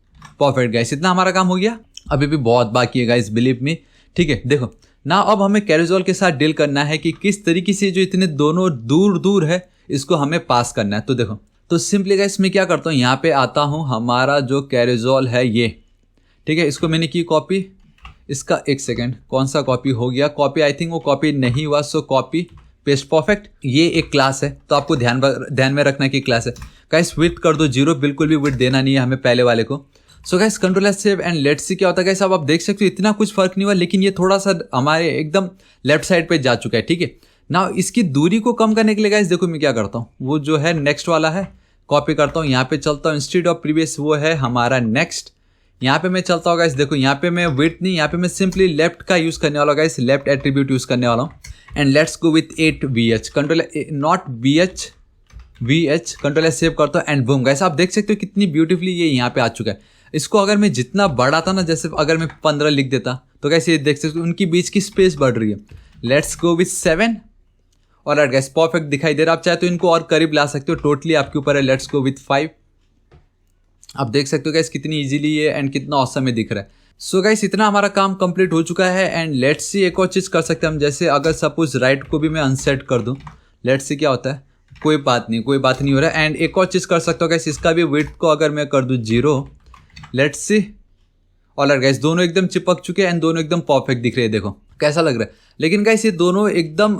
perfect guys. इतना हमारा काम हो गया। अभी भी बहुत बाकी है गाइस, बिलीव मी, ठीक है। देखो ना अब हमें कैरोजल के साथ डील करना है कि किस तरीके से जो इतने दोनों दूर दूर है इसको हमें पास करना है। तो देखो, तो सिंपली गाइस मैं क्या करता हूँ, यहाँ पे आता हूँ, हमारा जो कैरोजल है ये, ठीक है, इसको मैंने की कॉपी, इसका एक सेकेंड कौन सा कॉपी हो गया, कॉपी आई थिंक वो कॉपी नहीं हुआ, सो कॉपी पेस्ट परफेक्ट। ये एक क्लास है तो आपको ध्यान में रखना की क्लास है गाइस। विड्थ कर दो 0, बिल्कुल भी विड्थ देना नहीं है हमें पहले वाले को। So guys control S save and let's see क्या होता है गाइस। अब आप देख सकते हो इतना कुछ फर्क नहीं हुआ, लेकिन ये थोड़ा सा हमारे एकदम लेफ्ट साइड पे जा चुका है, ठीक है ना। इसकी दूरी को कम करने के लिए गाइस देखो मैं क्या करता हूँ, वो जो है नेक्स्ट वाला है कॉपी करता हूँ, यहाँ पे चलता हूँ, इंस्टेड ऑफ प्रीवियस वो है हमारा नेक्स्ट, यहाँ पे मैं चलता हूँ गाइस। देखो यहाँ पे मैं विड्थ नहीं, यहाँ पे मैं सिंपली लेफ्ट का यूज करने वाला हूँ गाइस, लेफ्ट एट्रीब्यूट यूज करने वाला हूँ। And let's go with 8 VH, control not VH, control S save करता हूँ एंड बूम गाइस। आप देख सकते हो कितनी ब्यूटीफुली ये यहाँ पे आ चुका है। इसको अगर मैं जितना बढ़ाता ना, जैसे अगर मैं 15 लिख देता तो गाइस ये देख सकते हो उनकी बीच की स्पेस बढ़ रही है। लेट्स गो विथ 7 और गाइस परफेक्ट दिखाई दे रहा है। आप चाहे तो इनको और करीब ला सकते हो, टोटली आपके ऊपर है। लेट्स गो विथ 5, आप देख सकते हो गाइस कितनी इजीली ये एंड कितना ऑसम में दिख रहा है। सो गाइस इतना हमारा काम कंप्लीट हो चुका है एंड लेट्स सी एक और चीज़ कर सकते हैं हम। जैसे अगर सपोज राइट को भी मैं अनसेट कर दूं, लेट्स सी क्या होता है, कोई बात नहीं हो रहा है। एंड एक और चीज़ कर सकता हूँ गाइस, इसका भी विड्थ को अगर मैं कर दूं 0, लेट्स सी। ऑलराइट गाइस दोनों एकदम चिपक चुके हैं एंड दोनों एकदम परफेक्ट दिख रहे हैं, देखो कैसा लग रहा है। लेकिन गाइस ये दोनों एकदम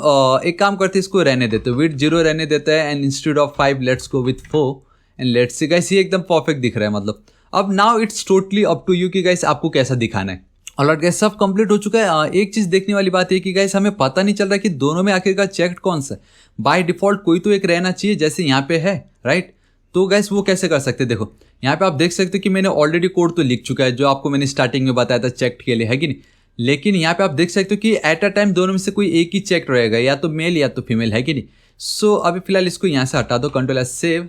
एक काम करते हैं, इसको रहने देते, विड्थ 0 रहने देते हैं and instead of 5 let's go with 4 and let's see. Guys ये एकदम परफेक्ट दिख रहा है, मतलब अब now it's totally up to you कि गाइस आपको कैसा दिखाना है। ऑलराइट गाइस सब कंप्लीट हो चुका है। एक चीज देखने वाली बात है कि गाइस हमें पता नहीं चल रहा कि दोनों में आखिरकार चेक्ड कौन सा है। बाय डिफॉल्ट कोई तो एक रहना चाहिए, जैसे यहाँ पे है राइट। तो गाइस वो कैसे कर सकते हैं, देखो यहाँ पे आप देख सकते हो कि मैंने ऑलरेडी कोड तो लिख चुका है जो आपको मैंने स्टार्टिंग में बताया था चेक्ड के लिए, है कि नहीं। लेकिन यहाँ पे आप देख सकते हो कि एट अ टाइम दोनों में से कोई एक ही चेक्ड रहेगा, या तो मेल या तो फीमेल, है कि नहीं। सो अभी फिलहाल इसको यहाँ से हटा दो, कंट्रोल एस सेव।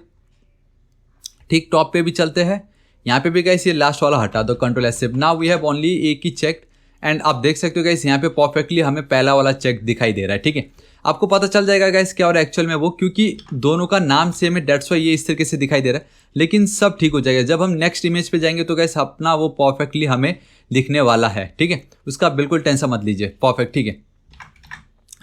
ठीक टॉप पे भी चलते हैं, यहाँ पे भी गाइस ये लास्ट वाला हटा दो, control S save. Now we have only एक ही चेक्ड एंड आप देख सकते हो गाइस यहाँ पे परफेक्टली हमें पहला वाला चेक दिखाई दे रहा है, ठीक है। आपको पता चल जाएगा गाइस क्या हो रहा है एक्चुअल में वो, क्योंकि दोनों का नाम सेम है, डेट्स वाई ये इस तरीके से दिखाई दे रहा है। लेकिन सब ठीक हो जाएगा जब हम नेक्स्ट इमेज पे जाएंगे, तो गाइस अपना वो परफेक्टली हमें दिखने वाला है, ठीक है। उसका बिल्कुल टेंशन मत लीजिए, परफेक्ट, ठीक है।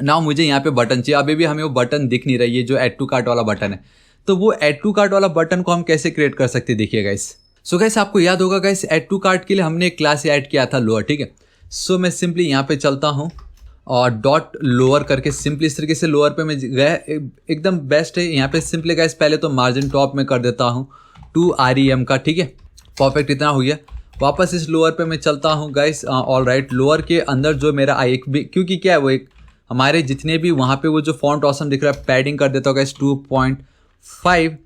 नाउ मुझे यहाँ पे बटन चाहिए, अभी भी हमें वो बटन दिख नहीं रही है जो एड टू कार्ट वाला बटन है। तो वो एड टू कार्ट वाला बटन को हम कैसे क्रिएट कर सकते हैं, देखिए गाइस। सो गाइस आपको याद होगा गाइस एड टू कार्ट के लिए हमने एक क्लास ऐड किया था लोअर, ठीक है। सो मैं सिंपली यहाँ पे चलता हूँ और डॉट लोअर करके सिंपली इस तरीके से लोअर पे मैं गया, एकदम बेस्ट है। यहाँ पे सिंपली गाइस पहले तो मार्जिन टॉप में कर देता हूँ 2 REM का, ठीक है। परफेक्ट इतना हो गया। वापस इस लोअर पे मैं चलता हूँ गाइस। ऑल राइट लोअर के अंदर जो मेरा आई एक भी, क्योंकि क्या है वो एक हमारे जितने भी वहाँ पे वो जो फॉन्ट ऑसम दिख रहा है, पैडिंग कर देता हूँ गाइस 2.5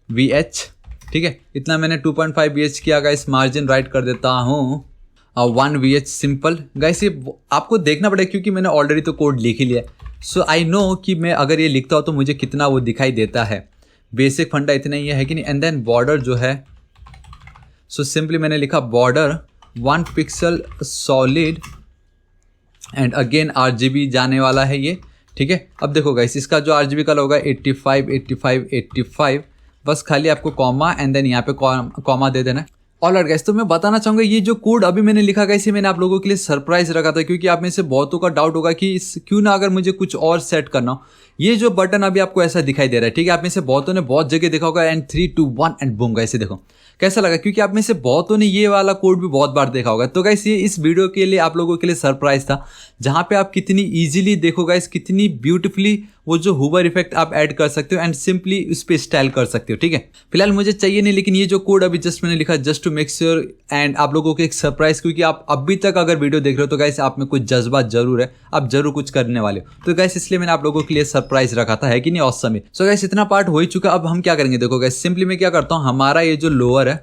VH, ठीक है। इतना मैंने 2.5 VH किया गाइस। मार्जिन राइट कर देता हूँ 1 VH सिंपल। गाइस ये आपको देखना पड़ेगा क्योंकि मैंने ऑलरेडी तो कोड लिख ही लिया है। सो आई नो कि मैं अगर ये लिखता हूँ तो मुझे कितना वो दिखाई देता है। बेसिक फंडा इतना ही है कि नहीं। एंड देन बॉर्डर जो है, सो सिंपली मैंने लिखा border 1 pixel solid and again RGB जाने वाला है ये, ठीक है। अब देखो गाइस इसका जो RGB कलर होगा 85 85 85, बस खाली आपको कॉमा एंड देन यहाँ पे कॉमा दे देना है। ऑलराइट गाइस तो मैं बताना चाहूँगा ये जो कोड अभी मैंने लिखा गाइस, ये मैंने आप लोगों के लिए सरप्राइज रखा था, क्योंकि आप में से बहुतों का डाउट होगा कि क्यों ना अगर मुझे कुछ और सेट करना हो। ये जो बटन अभी आपको ऐसा दिखाई दे रहा है, ठीक है। आप में से बहुतों ने बहुत जगह देखा होगा एंड 3 2 1 एंड बूम गाइस, देखो कैसा लगा, क्योंकि आप में से बहुतों ने ये वाला कोड भी बहुत बार देखा होगा। तो गाइस ये इस वीडियो के लिए आप लोगों के लिए सरप्राइज था, जहां पे आप कितनी इजीली देखो गाइस, कितनी ब्यूटीफुली वो जो हुबर इफेक्ट आप ऐड कर सकते हो एंड सिंपली उस पर स्टाइल कर सकते हो, ठीक है। फिलहाल मुझे चाहिए नहीं, लेकिन ये जो कोड अभी जस्ट मैंने लिखा just to make sure and आप लोगों को एक सरप्राइज, क्योंकि आप अभी तक अगर वीडियो देख रहे हो तो गाइस आप में कुछ जज्बा जरूर है, आप जरूर कुछ करने वाले हो। तो गाइस इसलिए मैंने आप लोगों के लिए सरप्राइज रखा था, है कि नहीं ऑसम। सो गाइस इतना पार्ट हो ही चुका, अब हम क्या करेंगे, देखो गाइस सिंपली मैं क्या करता हूँ, हमारा ये जो लोअर है,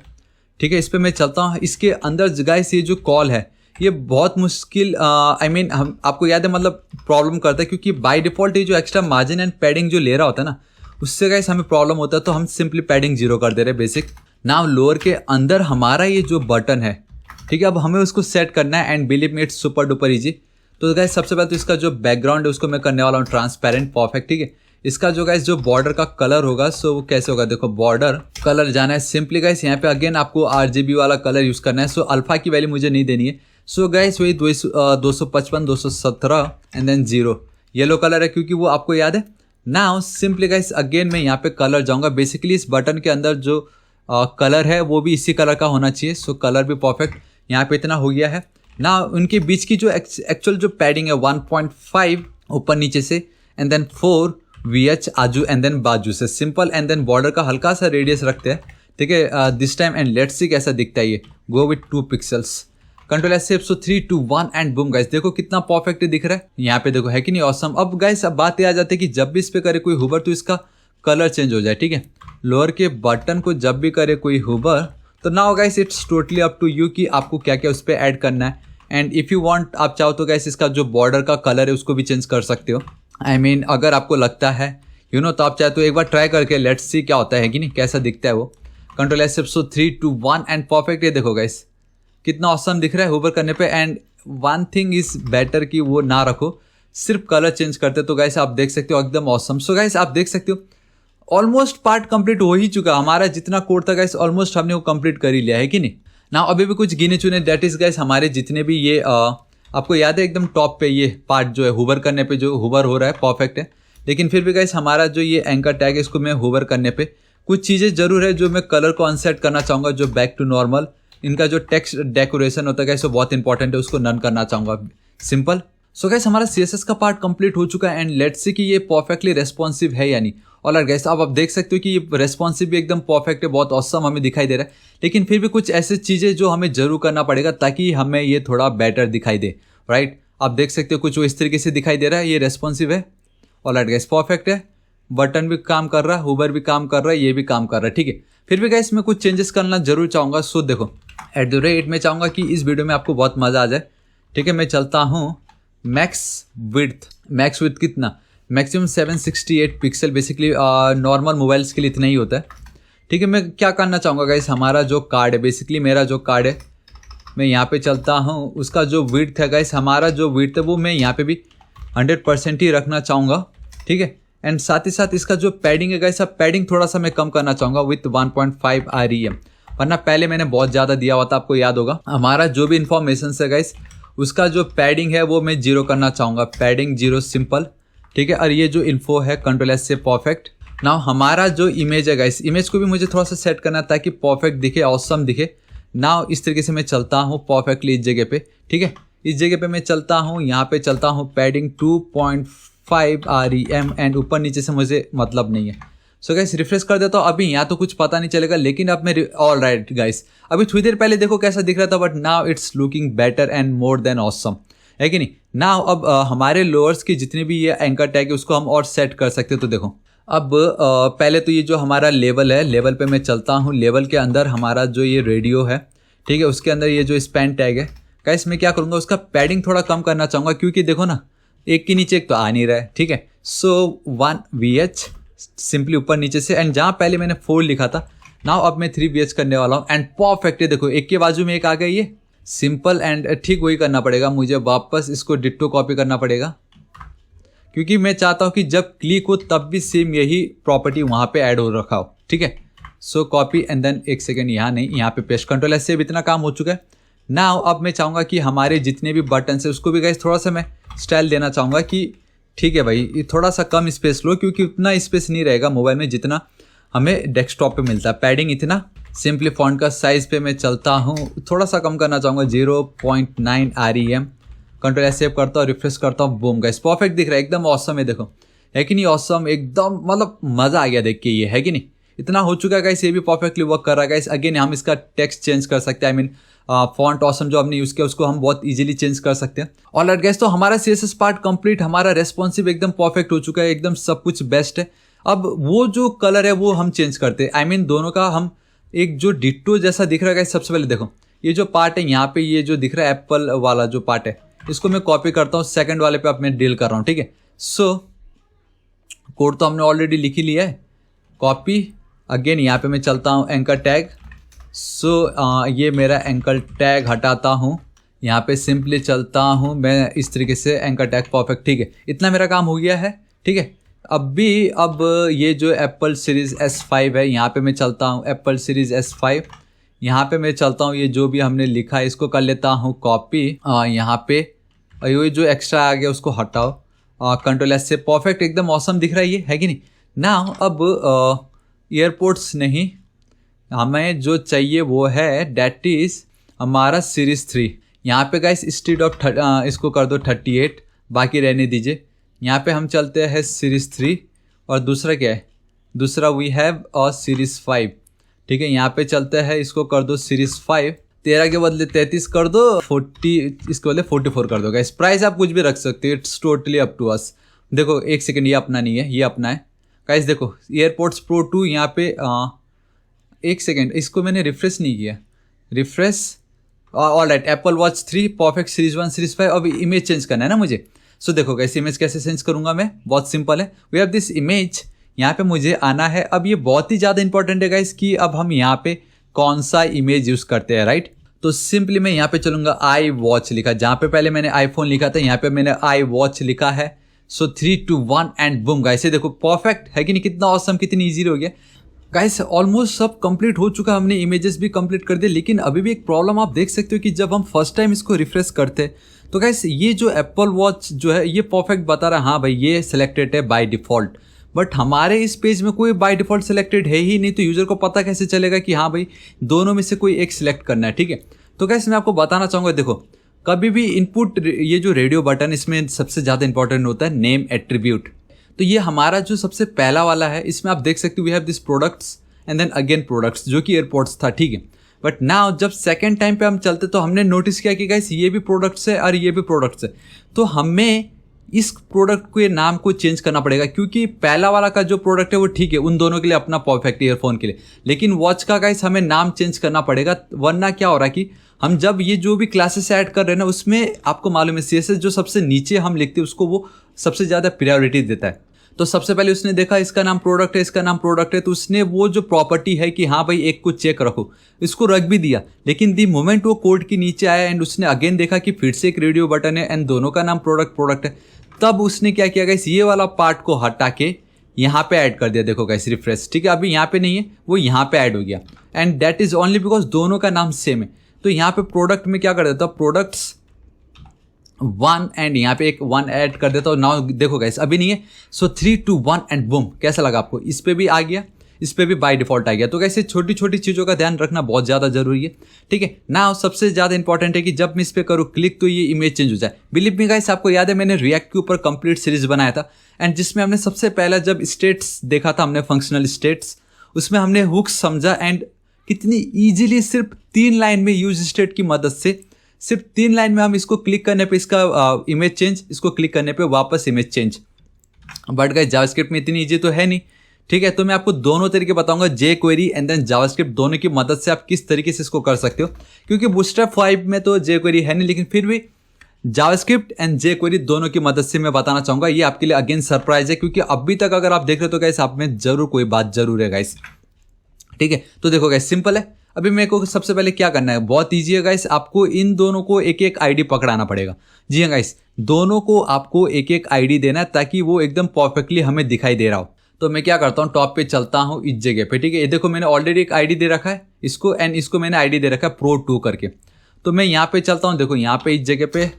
ठीक है, इस पर मैं चलता हूँ। इसके अंदर गाइस ये जो कॉल है ये बहुत मुश्किल हम आपको याद है मतलब प्रॉब्लम करता है, क्योंकि बाय डिफॉल्ट ये जो एक्स्ट्रा मार्जिन एंड पैडिंग जो ले रहा होता है ना, उससे गाइस हमें प्रॉब्लम होता है। तो हम सिंपली पैडिंग 0 कर दे रहे हैं बेसिक। नाउ लोअर के अंदर हमारा ये जो बटन है, ठीक है, अब हमें उसको सेट करना है and believe me it's super duper easy. तो गाइस सबसे पहले तो इसका जो बैकग्राउंड है उसको मैं करने वाला हूँ ट्रांसपेरेंट, परफेक्ट, ठीक है। इसका जो गाइस जो बॉर्डर का कलर होगा, सो वो कैसे होगा, देखो बॉर्डर कलर जाना है सिंपली गाइस यहाँ पे अगेन आपको RGB वाला कलर यूज करना है। सो अल्फा की वैल्यू मुझे नहीं देनी है। सो गाइस वही 255 217 एंड देन 0 येलो कलर है, क्योंकि वो आपको याद है। नाउ सिंपली गाइस अगेन मैं यहाँ पे कलर जाऊंगा। बेसिकली इस बटन के अंदर जो कलर है वो भी इसी कलर का होना चाहिए। सो कलर भी परफेक्ट यहाँ पे इतना हो गया है। ना उनके बीच की जो एक्चुअल जो पैडिंग है 1.5 ऊपर नीचे से एंड देन 4 VH आजू एंड देन बाजू से सिंपल एंड देन बॉर्डर का हल्का सा रेडियस रखते हैं, ठीक है, this time. And let's see कैसा दिखता है ये, go with 2 pixels, control S save. So 3 2 1 and boom guys, देखो कितना परफेक्ट दिख रहा है यहाँ पे, देखो है कि नहीं ऑसम। अब गाइस अब बात ये आ जाती है कि जब भी इस पे करे कोई हुबर तो इसका कलर चेंज हो जाए, ठीक है। लोअर के बटन को जब भी करे कोई हुबर, तो now guys it's totally up to you कि आपको क्या क्या उस पर ऐड करना है। एंड इफ़ यू वांट, आप चाहो तो गाइस इसका जो बॉर्डर का कलर है उसको भी चेंज कर सकते हो। आई मीन अगर आपको लगता है तो आप चाहे तो एक बार ट्राई करके लेट्स सी क्या होता है कि नहीं, कैसा दिखता है वो। Control S, so 3 2 1 and perfect. ये देखो गाइस कितना ऑसम दिख रहा है हुबर करने पे। And one thing is better कि वो ना रखो, सिर्फ कलर चेंज करते, तो गाइस आप देख सकते हो एकदम ऑसम। सो गाइस आप देख सकते हो ऑलमोस्ट पार्ट कंप्लीट हो ही चुका, हमारा जितना कोड था गाइस ऑलमोस्ट हमने वो कंप्लीट कर ही लिया है कि नहीं ना। अभी भी कुछ गिने चुने, दैट इज गाइस हमारे जितने भी ये आपको याद है एकदम टॉप पे ये पार्ट जो है हुबर करने पे जो हुबर हो रहा है परफेक्ट है, लेकिन फिर भी गाइस हमारा जो ये एंकर टैग है इसको मैं हुबर करने पे कुछ चीज़ें जरूर है जो मैं कलर को अनसेट करना चाहूँगा, जो बैक टू नॉर्मल इनका जो टेक्स्ट डेकोरेशन होता है गाइस वो बहुत इंपॉर्टेंट है, उसको नन करना चाहूँगा, सिंपल। सो गाइस हमारा CSS का पार्ट कंप्लीट हो चुका है एंड लेट्स सी कि ये परफेक्टली रेस्पॉन्सिव है या नहीं। और गाइस अब आप देख सकते हो कि ये रेस्पॉन्सिव भी एकदम परफेक्ट है, बहुत ऑसम हमें दिखाई दे रहा है, लेकिन फिर भी कुछ ऐसी चीज़ें जो हमें जरूर करना पड़ेगा ताकि हमें ये थोड़ा बेटर दिखाई दे, राइट। आप देख सकते हो कुछ वो इस तरीके से दिखाई दे रहा है, ये रेस्पॉन्सिव है, ऑलराइट गाइस परफेक्ट है, बटन भी काम कर रहा है, हुबर भी काम कर रहा है, ये भी काम कर रहा है, ठीक है। फिर भी गाइस मैं कुछ चेंजेस करना जरूर चाहूँगा। सो देखो @ मैं चाहूँगा कि इस वीडियो में आपको बहुत मज़ा आ जाए, ठीक है। मैं चलता हूँ मैक्स विड्थ कितना, maximum 768 pixel, basically normal mobiles के लिए इतना ही होता है, ठीक है। मैं क्या करना चाहूँगा गाइस, हमारा जो कार्ड है, बेसिकली मेरा जो कार्ड है मैं यहाँ पे चलता हूँ, उसका जो विड्थ है गाइस, हमारा जो विड्थ है वो मैं यहाँ पे भी 100% ही रखना चाहूँगा, ठीक है। एंड साथ ही साथ इसका जो पैडिंग है गाइस, अब पैडिंग थोड़ा सा मैं कम करना चाहूँगा विथ 1.5 REM, वरना पहले मैंने बहुत ज़्यादा दिया हुआ था, आपको याद होगा। हमारा जो भी इन्फॉर्मेशन है गाइस उसका जो पैडिंग है वो मैं 0 करना चाहूँगा, पैडिंग 0 सिंपल, ठीक है। और ये जो इन्फो है कंट्रोल S से परफेक्ट। नाउ हमारा जो इमेज है गाइस, इमेज को भी मुझे थोड़ा सा सेट करना ताकि परफेक्ट दिखे, ऑसम दिखे। नाउ इस तरीके से मैं चलता हूँ परफेक्टली इस जगह पे, ठीक है। इस जगह पे मैं चलता हूँ, यहाँ पे चलता हूँ पैडिंग 2.5 REM एंड ऊपर नीचे से मुझे मतलब नहीं है। सो गाइस रिफ्रेश कर देता हूँ, अभी यहाँ तो कुछ पता नहीं चलेगा, लेकिन अब मैं ऑलराइट गाइस, अभी थोड़ी देर पहले देखो कैसा दिख रहा था, but now it's looking better and more than awesome, है कि नहीं। नाउ अब हमारे लोअर्स की जितने भी ये एंकर टैग है उसको हम और सेट कर सकते हैं। तो देखो अब पहले तो ये जो हमारा लेवल है, लेवल पे मैं चलता हूँ, लेवल के अंदर हमारा जो ये रेडियो है, ठीक है, उसके अंदर ये जो स्पैन टैग है गाइस, मैं क्या करूँगा उसका पैडिंग थोड़ा कम करना चाहूँगा, क्योंकि देखो ना एक के नीचे एक तो आ नहीं रहा है, ठीक है। सो 1VH सिंपली ऊपर नीचे से, एंड जहाँ पहले मैंने 4 लिखा था नाउ अब मैं 3VH करने वाला हूँ एंड परफेक्ट है। देखो एक के बाजू में एक आ गया, ये सिंपल एंड ठीक वही करना पड़ेगा मुझे, वापस इसको डिट्टो कॉपी करना पड़ेगा, क्योंकि मैं चाहता हूँ कि जब क्लिक हो तब भी सेम यही प्रॉपर्टी वहाँ पे ऐड हो रखा हो, ठीक है। सो कॉपी एंड देन एक सेकेंड, यहाँ नहीं, यहाँ पे पेस्ट, कंट्रोल S से भी इतना काम हो चुका है। नाउ अब मैं चाहूँगा कि हमारे जितने भी बटन है उसको भी गाइस थोड़ा सा मैं स्टाइल देना चाहूँगा कि ठीक है भाई ये थोड़ा सा कम स्पेस लो, क्योंकि उतना स्पेस नहीं रहेगा मोबाइल में जितना हमें डेस्कटॉप पे मिलता है। पैडिंग इतना, सिंपली फॉन्ट का साइज़ पे मैं चलता हूँ, थोड़ा सा कम करना चाहूँगा 0.9 REM, कंट्रोल S सेव करता हूँ, रिफ्रेश करता हूँ, बूम गाइस परफेक्ट दिख रहा है, एकदम ऑसम है। देखो है कि नहीं ऑसम, एकदम मतलब मज़ा आ गया देख के, ये है कि नहीं, इतना हो चुका है गाइस, ये भी परफेक्टली वर्क कर रहा है गाइस। अगेन हम इसका टेक्स्ट चेंज कर सकते हैं, आई मीन फॉन्ट ऑसम जो हमने यूज़ किया उसको हम बहुत इजीली चेंज कर सकते हैं। ऑलराइट गाइस, तो हमारा CSS पार्ट कंप्लीट, हमारा रेस्पॉन्सिव एकदम परफेक्ट हो चुका है, एकदम सब कुछ बेस्ट है। अब वो जो कलर है वो हम चेंज करते हैं, आई मीन दोनों का हम एक जो डिट्टो जैसा दिख रहा है। सबसे पहले देखो ये जो पार्ट है यहाँ पे, ये जो दिख रहा है एप्पल वाला जो पार्ट है, इसको मैं कॉपी करता हूँ, सेकंड वाले पे अब मैं डील कर रहा हूँ, ठीक है। सो कोड तो हमने ऑलरेडी लिख ही लिया है, कॉपी, अगेन यहाँ पे मैं चलता हूँ एंकर टैग। सो ये मेरा एंकर टैग हटाता हूँ, यहाँ पे सिंपली चलता हूँ मैं इस तरीके से, एंकर टैग परफेक्ट, ठीक है, इतना मेरा काम हो गया है, ठीक है। अब ये जो एप्पल सीरीज़ S5 है यहाँ पे मैं चलता हूँ, एप्पल सीरीज़ S5 यहाँ पे मैं चलता हूँ, ये जो भी हमने लिखा है इसको कर लेता हूँ कॉपी, यहाँ पे ये जो एक्स्ट्रा आ गया उसको हटाओ, कंट्रोल S से, परफेक्ट एकदम ऑसम दिख रहा है ये, है कि नहीं। ना अब एयरपोर्ट्स नहीं, हमें जो चाहिए वो है डैट इज़ हमारा सीरीज़ 3। यहाँ पे गाइस इंस्टेड ऑफ इसको कर दो 38, बाकी रहने दीजिए। यहाँ पे हम चलते हैं सीरीज़ 3, और दूसरा क्या है, दूसरा वी हैव और सीरीज़ 5, ठीक है। यहाँ पे चलते हैं, इसको कर दो सीरीज़ 5, 13 के बदले 33 कर दो, 40 इसके बदले 44 कर दो गाइस। प्राइस आप कुछ भी रख सकते हो, it's totally up to us. देखो एक सेकेंड, ये अपना नहीं है, ये अपना है गाइस। देखो एयरपोर्ट्स प्रो 2 यहाँ पे एक सेकेंड, इसको मैंने रिफ्रेश नहीं किया, refresh, alright, Apple watch 3 perfect, series 1 series 5। अब इमेज चेंज करना है ना मुझे। सो देखो गाइस इमेज कैसे चेंज करूंगा मैं, बहुत सिंपल है, वी हैव दिस इमेज, यहाँ पे मुझे आना है। अब ये बहुत ही ज़्यादा इंपॉर्टेंट है गाइस कि अब हम यहाँ पे कौन सा इमेज यूज़ करते हैं, राइट। तो सिंपली मैं यहाँ पे चलूँगा आई वॉच लिखा, जहाँ पे पहले मैंने आईफोन लिखा था यहाँ पे मैंने आई वॉच लिखा है। सो 3 2 1 एंड बूम गाइस, ये देखो परफेक्ट है कि नहीं, कितना ऑसम, कितनी ईजी हो गया गाइस। ऑलमोस्ट सब कंप्लीट हो चुका, हमने इमेजेस भी कंप्लीट कर दिए, लेकिन अभी भी एक प्रॉब्लम आप देख सकते हो कि जब हम फर्स्ट टाइम इसको रिफ्रेश करते हैं तो गाइस ये जो एप्पल वॉच जो है ये परफेक्ट बता रहा है, हाँ भाई ये सिलेक्टेड है बाय डिफ़ॉल्ट, बट हमारे इस पेज में कोई बाय डिफ़ॉल्ट सिलेक्टेड है ही नहीं, तो यूज़र को पता कैसे चलेगा कि हाँ भाई दोनों में से कोई एक सिलेक्ट करना है, ठीक है। तो गाइस मैं आपको बताना चाहूँगा, देखो कभी भी इनपुट ये जो रेडियो बटन इसमें सबसे ज़्यादा इंपॉर्टेंट होता है नेम एट्रीब्यूट। तो ये हमारा जो सबसे पहला वाला है, इसमें आप देख सकते हो we have this products and then again products, जो कि एयरपोर्ट्स था, ठीक है। बट नाउ जब सेकेंड टाइम पे हम चलते तो हमने नोटिस किया कि गाइस ये भी प्रोडक्ट्स है और ये भी प्रोडक्ट्स है, तो हमें इस प्रोडक्ट के नाम को चेंज करना पड़ेगा, क्योंकि पहला वाला का जो प्रोडक्ट है वो ठीक है उन दोनों के लिए अपना परफेक्ट ईयरफोन के लिए, लेकिन वॉच का गाइस हमें नाम चेंज करना पड़ेगा, वरना क्या हो रहा है कि हम जब ये जो भी क्लासेस ऐड कर रहे हैं ना उसमें आपको मालूम है CSS जो सबसे नीचे हम लिखते हैं उसको वो सबसे ज़्यादा प्रायोरिटी देता है। तो सबसे पहले उसने देखा इसका नाम प्रोडक्ट है, इसका नाम प्रोडक्ट है, तो उसने वो जो प्रॉपर्टी है कि हाँ भाई एक को चेक रखो, इसको रख भी दिया, लेकिन दी मोमेंट वो कोड के नीचे आया एंड उसने अगेन देखा कि फिर से एक रेडियो बटन है एंड दोनों का नाम प्रोडक्ट है, तब उसने क्या किया गाइस ये वाला पार्ट को हटा के यहाँ पे ऐड कर दिया। देखो गाइस रिफ्रेश, ठीक है, अभी यहाँ पे नहीं है वो यहाँ पे ऐड हो गया and that is only because दोनों का नाम सेम है। तो यहाँ पे प्रोडक्ट में क्या कर देता हूँ प्रोडक्ट्स 1 एंड यहाँ पे एक 1 ऐड कर देता हूँ। नाउ देखो गाइस अभी नहीं है, सो 3 2 1 एंड बूम, कैसा लगा आपको, इस पे भी आ गया, इस पे भी बाय डिफॉल्ट आ गया। तो कैसे छोटी छोटी चीज़ों का ध्यान रखना बहुत ज़्यादा जरूरी है, ठीक है ना। सबसे ज़्यादा इंपॉर्टेंट है कि जब मैं इस पे करूँ क्लिक तो ये इमेज चेंज हो जाए। बिलीव मी गाइस, आपको याद है मैंने रिएक्ट के ऊपर कंप्लीट सीरीज बनाया था एंड जिसमें हमने सबसे पहला जब स्टेट्स देखा था, हमने फंक्शनल स्टेट्स, उसमें हमने हुक्स समझा एंड कितनी ईजिली सिर्फ 3 लाइन में यूज स्टेट की मदद से, सिर्फ 3 लाइन में हम इसको क्लिक करने पे इसका इमेज चेंज, इसको क्लिक करने पे वापस image change. But guys JavaScript में इतनी ईजी तो है नहीं, ठीक है। तो मैं आपको दोनों तरीके बताऊंगा, jQuery एंड देन जावास्क्रिप्ट, दोनों की मदद से आप किस तरीके से इसको कर सकते हो, क्योंकि बूटस्ट्रैप 5 में तो jQuery है नहीं, लेकिन फिर भी जावास्क्रिप्ट एंड jQuery दोनों की मदद से मैं बताना चाहूंगा। ये आपके लिए अगेन सरप्राइज है, क्योंकि अभी तक अगर आप देख रहे हो तो गाइस आप में जरूर कोई बात जरूर है गाइस, ठीक है। तो देखो गाइस सिंपल है, अभी मेरे को सबसे पहले क्या करना है, बहुत ईजी है गाइस, आपको इन दोनों को एक एक आईडी पकड़ाना पड़ेगा। जी हाँ गाइस, दोनों को आपको एक एक आईडी देना है ताकि वो एकदम परफेक्टली हमें दिखाई दे रहा हो। तो मैं क्या करता हूँ, टॉप पे चलता हूँ इस जगह पे, ठीक है। ये देखो मैंने ऑलरेडी एक आईडी दे रखा है इसको एंड इसको मैंने आईडी दे रखा है Pro 2 करके। तो मैं यहाँ पे चलता हूँ, देखो यहाँ पे इस जगह पे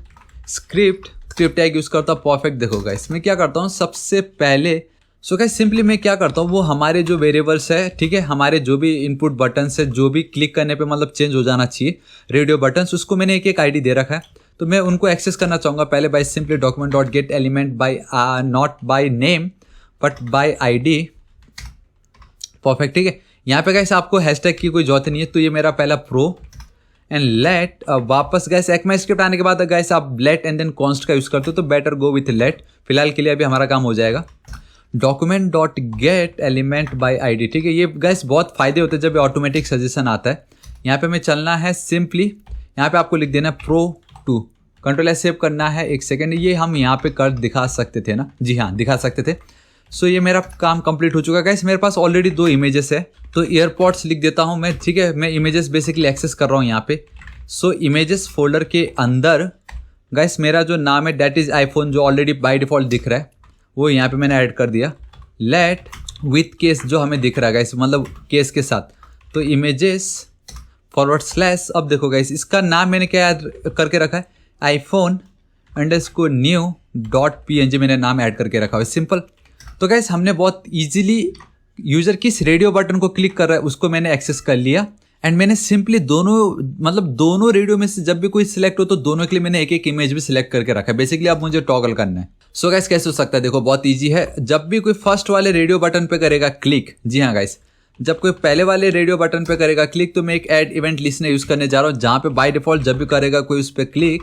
स्क्रिप्ट टैग यूज़ करता हूँ, परफेक्ट। देखो गाइस मैं क्या करता हूँ सबसे पहले, सो गाइस सिंपली मैं क्या करता हूँ, वो हमारे जो वेरिएबल्स है, ठीक है, हमारे जो भी इनपुट बटन्स है, जो भी क्लिक करने पे मतलब चेंज हो जाना चाहिए रेडियो बटन्स, उसको मैंने एक एक आईडी दे रखा है। तो मैं उनको एक्सेस करना चाहूँगा पहले by simply document dot get element bye not by name but by ID, perfect, ठीक है। यहाँ पे गाइस आपको हैशटैग की कोई जरूरत नहीं है। तो ये मेरा पहला प्रो एंड लेट, वापस गाइस ECMAScript आने के बाद गाइस आप लेट एंड देन कॉन्स्ट का यूज़ करते हो तो बेटर गो विथ लेट, फिलहाल के लिए अभी हमारा काम हो जाएगा। Document dot get element by ID, ठीक है। ये गाइस बहुत फायदे होते हैं जब ऑटोमेटिक सजेशन आता है। यहाँ पे हमें चलना है सिंपली, यहाँ पे आपको लिख देना है Pro 2, कंट्रोल सेव करना है, एक सेकेंड, ये हम यहाँ पे कर दिखा सकते थे ना, जी हाँ दिखा सकते थे। सो ये मेरा काम कंप्लीट हो चुका है गाइस। मेरे पास ऑलरेडी 2 इमेजेस है, तो एयरपोर्ट्स लिख देता हूँ मैं, ठीक है। मैं इमेजेस बेसिकली एक्सेस कर रहा हूँ यहाँ पे। सो इमेजेस फोल्डर के अंदर गाइस मेरा जो नाम है दैट इज़ iPhone, जो ऑलरेडी बाय डिफ़ॉल्ट दिख रहा है वो यहाँ पे मैंने ऐड कर दिया। लेट विथ केस जो हमें दिख रहा है गाइस, मतलब केस के साथ, तो इमेजेस /, अब देखो गाइस इसका नाम मैंने क्या ऐड करके रखा है, iPhone_new.png मैंने नाम ऐड करके रखा है, सिंपल। तो गाइस हमने बहुत इजीली यूज़र किस रेडियो बटन को क्लिक कर रहा है उसको मैंने एक्सेस कर लिया एंड मैंने सिंपली दोनों रेडियो में से जब भी कोई सिलेक्ट हो तो दोनों के लिए मैंने एक एक इमेज भी सिलेक्ट करके रखा है। बेसिकली अब मुझे टॉगल करना है। सो गाइस कैसे हो सकता है, देखो बहुत ईजी है। जब भी कोई फर्स्ट वाले रेडियो बटन पे करेगा क्लिक, जी हाँ गाइस, जब कोई पहले वाले रेडियो बटन पे करेगा क्लिक तो मैं एक ऐड इवेंट लिस्टनर यूज़ करने जा रहा हूँ, जहाँ पे बाय डिफ़ॉल्ट जब भी करेगा कोई उस पर क्लिक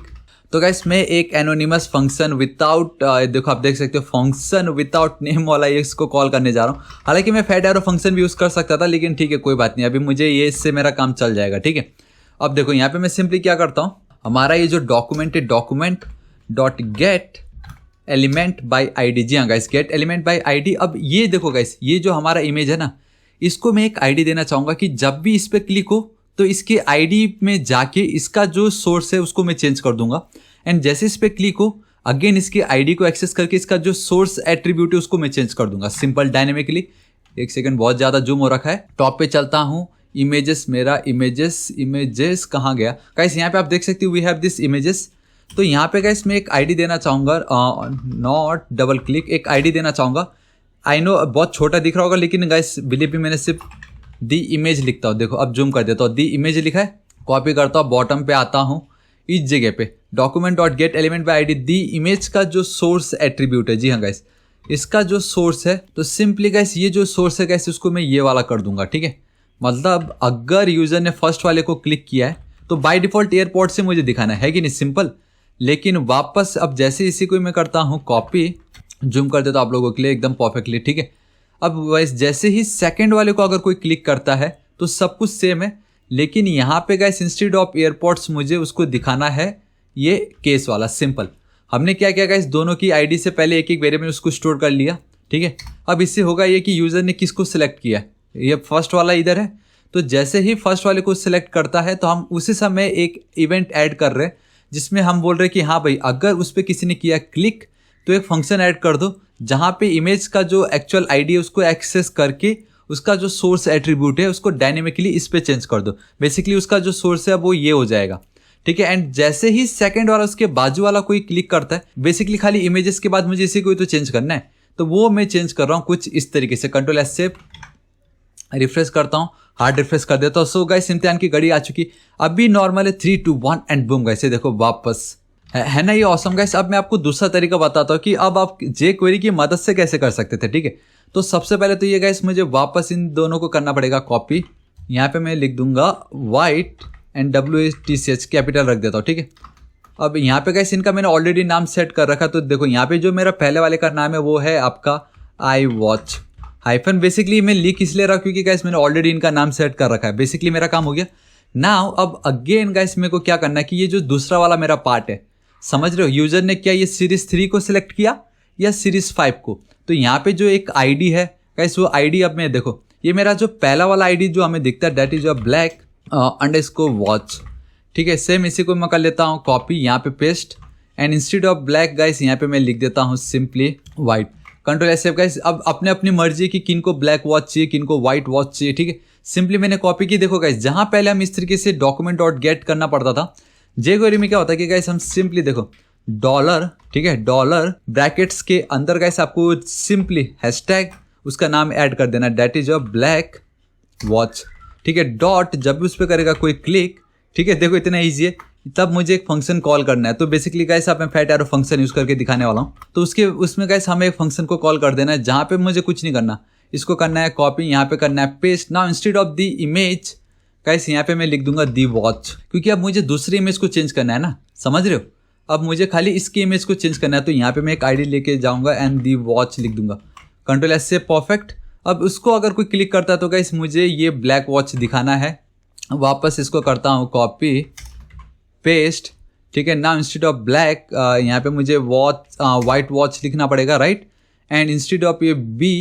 तो गाइस मैं एक एनोनिमस फंक्शन विदाउट, देखो आप देख सकते हो फंक्शन विदाउट नेम वाला ये इसको कॉल करने जा रहा हूँ। हालांकि मैं फैट एरो फंक्शन भी यूज़ कर सकता था, लेकिन ठीक है कोई बात नहीं, अभी मुझे ये इससे मेरा काम चल जाएगा, ठीक है। अब देखो यहाँ पे मैं सिंपली क्या करता हूँ, हमारा ये जो डॉक्यूमेंट है document dot get element by ID, जी हाँ guys get element by ID. अब ये देखो गाइस ये जो हमारा इमेज है ना, इसको मैं एक आईडी देना चाहूँगा कि जब भी इस पर क्लिक हो तो इसके आईडी में जाके इसका जो सोर्स है उसको मैं चेंज कर दूंगा एंड जैसे इस पर क्लिक हो अगेन इसकी आईडी को एक्सेस करके इसका जो सोर्स एट्रीब्यूट है उसको मैं चेंज कर दूंगा सिंपल डायनेमिकली। एक सेकंड, बहुत ज़्यादा जूम हो रखा है। टॉप पे चलता हूँ, इमेजेस, मेरा इमेजेस कहाँ गया गाइस? यहाँ पे आप देख सकते हो वी हैव दिस इमेजेस। तो यहाँ पे गाइस मैं एक आईडी देना चाहूँगा, नॉट डबल क्लिक, एक आईडी देना चाहूँगा। आई नो बहुत छोटा दिख रहा होगा, लेकिन गाइस बिलीव भी मैंने सिर्फ दी इमेज लिखता हूँ। देखो अब जूम कर देता हूँ, दी इमेज लिखा है, कॉपी करता हूँ, बॉटम पे आता हूँ, इस जगह पे document dot get element by ID, the image का जो सोर्स एट्रीब्यूट है, जी हाँ गाइस इसका जो सोर्स है, तो सिंपली गाइस ये जो सोर्स है गाइस उसको मैं ये वाला कर दूंगा, ठीक है। मतलब अगर यूजर ने फर्स्ट वाले को क्लिक किया है तो बाय डिफॉल्ट एयरपोर्ट से मुझे दिखाना है कि नहीं, सिंपल। लेकिन वापस अब जैसे इसी को मैं करता हूँ कॉपी, जूम कर देता हूँ आप लोगों के लिए एकदम परफेक्टली, ठीक है। अब वैसे जैसे ही सेकंड वाले को अगर कोई क्लिक करता है तो सब कुछ सेम है, लेकिन यहाँ पे गाइस इंस्टेड ऑफ एयरपोर्ट्स मुझे उसको दिखाना है ये केस वाला, सिंपल। हमने क्या किया गाइस, दोनों की आईडी से पहले एक एक वेरिएबल उसको स्टोर कर लिया, ठीक है। अब इससे होगा ये कि यूज़र ने किसको सिलेक्ट किया, ये फर्स्ट वाला इधर है, तो जैसे ही फर्स्ट वाले को सिलेक्ट करता है तो हम उसी समय एक इवेंट ऐड कर रहे हैं जिसमें हम बोल रहे हैं कि हाँ भाई अगर उस पर किसी ने किया क्लिक तो एक फंक्शन ऐड कर दो जहाँ पे इमेज का जो एक्चुअल आईडी है उसको एक्सेस करके उसका जो सोर्स एट्रीब्यूट है उसको डायनेमिकली इस पे चेंज कर दो। बेसिकली उसका जो सोर्स है वो ये हो जाएगा, ठीक है। एंड जैसे ही सेकंड वाला उसके बाजू वाला कोई क्लिक करता है, बेसिकली खाली इमेजेस के बाद मुझे इसी को तो चेंज करना है, तो वो मैं चेंज कर रहा हूँ कुछ इस तरीके से। कंट्रोल एस से रिफ्रेश करता हूँ, हार्ड रिफ्रेश कर देता हूँ। सो गाइस इम्तिहान की घड़ी आ चुकी, अभी नॉर्मल है 3 2 1 एंड बूम गाइस, ये देखो वापस है ना, ये ऑसम गाइस। अब मैं आपको दूसरा तरीका बताता हूँ कि अब आप जे क्वेरी की मदद से कैसे कर सकते थे, ठीक है। तो सबसे पहले तो ये गाइस मुझे वापस इन दोनों को करना पड़ेगा कॉपी। यहाँ पे मैं लिख दूंगा वाइट एंड WATCH कैपिटल रख देता हूँ, ठीक है। अब यहाँ पे गाइस इनका मैंने ऑलरेडी नाम सेट कर रखा, तो देखो यहाँ पे जो मेरा पहले वाले का नाम है वो है आपका आई वॉच हाइफन। बेसिकली मैं लिख इसलिए रहा क्योंकि गाइस मैंने ऑलरेडी इनका नाम सेट कर रखा है। बेसिकली मेरा काम हो गया। नाउ अब अगेन गाइस मेरे को क्या करना है कि ये जो दूसरा वाला मेरा पार्ट है, समझ रहे हो, यूजर ने क्या ये सीरीज 3 को सिलेक्ट किया या सीरीज 5 को, तो यहाँ पे जो एक आईडी है गाइस वो आईडी अब मैं देखो, ये मेरा जो पहला वाला आईडी जो हमें दिखता है that is a black underscore watch, ठीक है। सेम इसी को मैं कर लेता हूँ कॉपी, यहाँ पे paste, and instead of black guys यहाँ पे मैं लिख देता हूँ simply white. Control S guys, अब अपने अपनी मर्जी की किन को ब्लैक वॉच चाहिए किन को व्हाइट वॉच चाहिए, ठीक है। सिंपली मैंने कॉपी की। देखो गाइस जहाँ पहले हम इस तरीके से डॉक्यूमेंट डॉट गेट करना पड़ता था, जे क्वेरी में क्या होता है कि गाइस हम सिंपली देखो डॉलर, ठीक है, डॉलर ब्रैकेट्स के अंदर गाइस आपको सिंपली हैशटैग उसका नाम ऐड कर देना, that is a black watch, ठीक है। डॉट जब भी उस पर करेगा कोई क्लिक, ठीक है, देखो इतना ईजी है, तब मुझे एक फंक्शन कॉल करना है। तो बेसिकली गाइस आप मैं फैट एरो फंक्शन यूज करके दिखाने वाला हूँ। तो उसमें गाइस हमें एक फंक्शन को कॉल कर देना है जहाँ पे मुझे कुछ नहीं करना, इसको करना है कॉपी, यहाँ पे करना है paste. Now instead of the image guys यहाँ पे मैं लिख दूंगा दी वॉच, क्योंकि अब मुझे दूसरी इमेज को चेंज करना है ना, समझ रहे हो। अब मुझे खाली इसकी इमेज को चेंज करना है, तो यहाँ पे मैं एक आईडी लेके जाऊंगा एंड दी वॉच लिख दूंगा, कंट्रोल एस से परफेक्ट। अब उसको अगर कोई क्लिक करता है तो गाइस मुझे ये ब्लैक वॉच दिखाना है। वापस इसको करता हूँ कॉपी पेस्ट, ठीक है। नाउ इंस्टेड ऑफ ब्लैक यहाँ पे मुझे वॉच वाइट वॉच लिखना पड़ेगा, राइट। एंड इंस्टेड ऑफ ये बी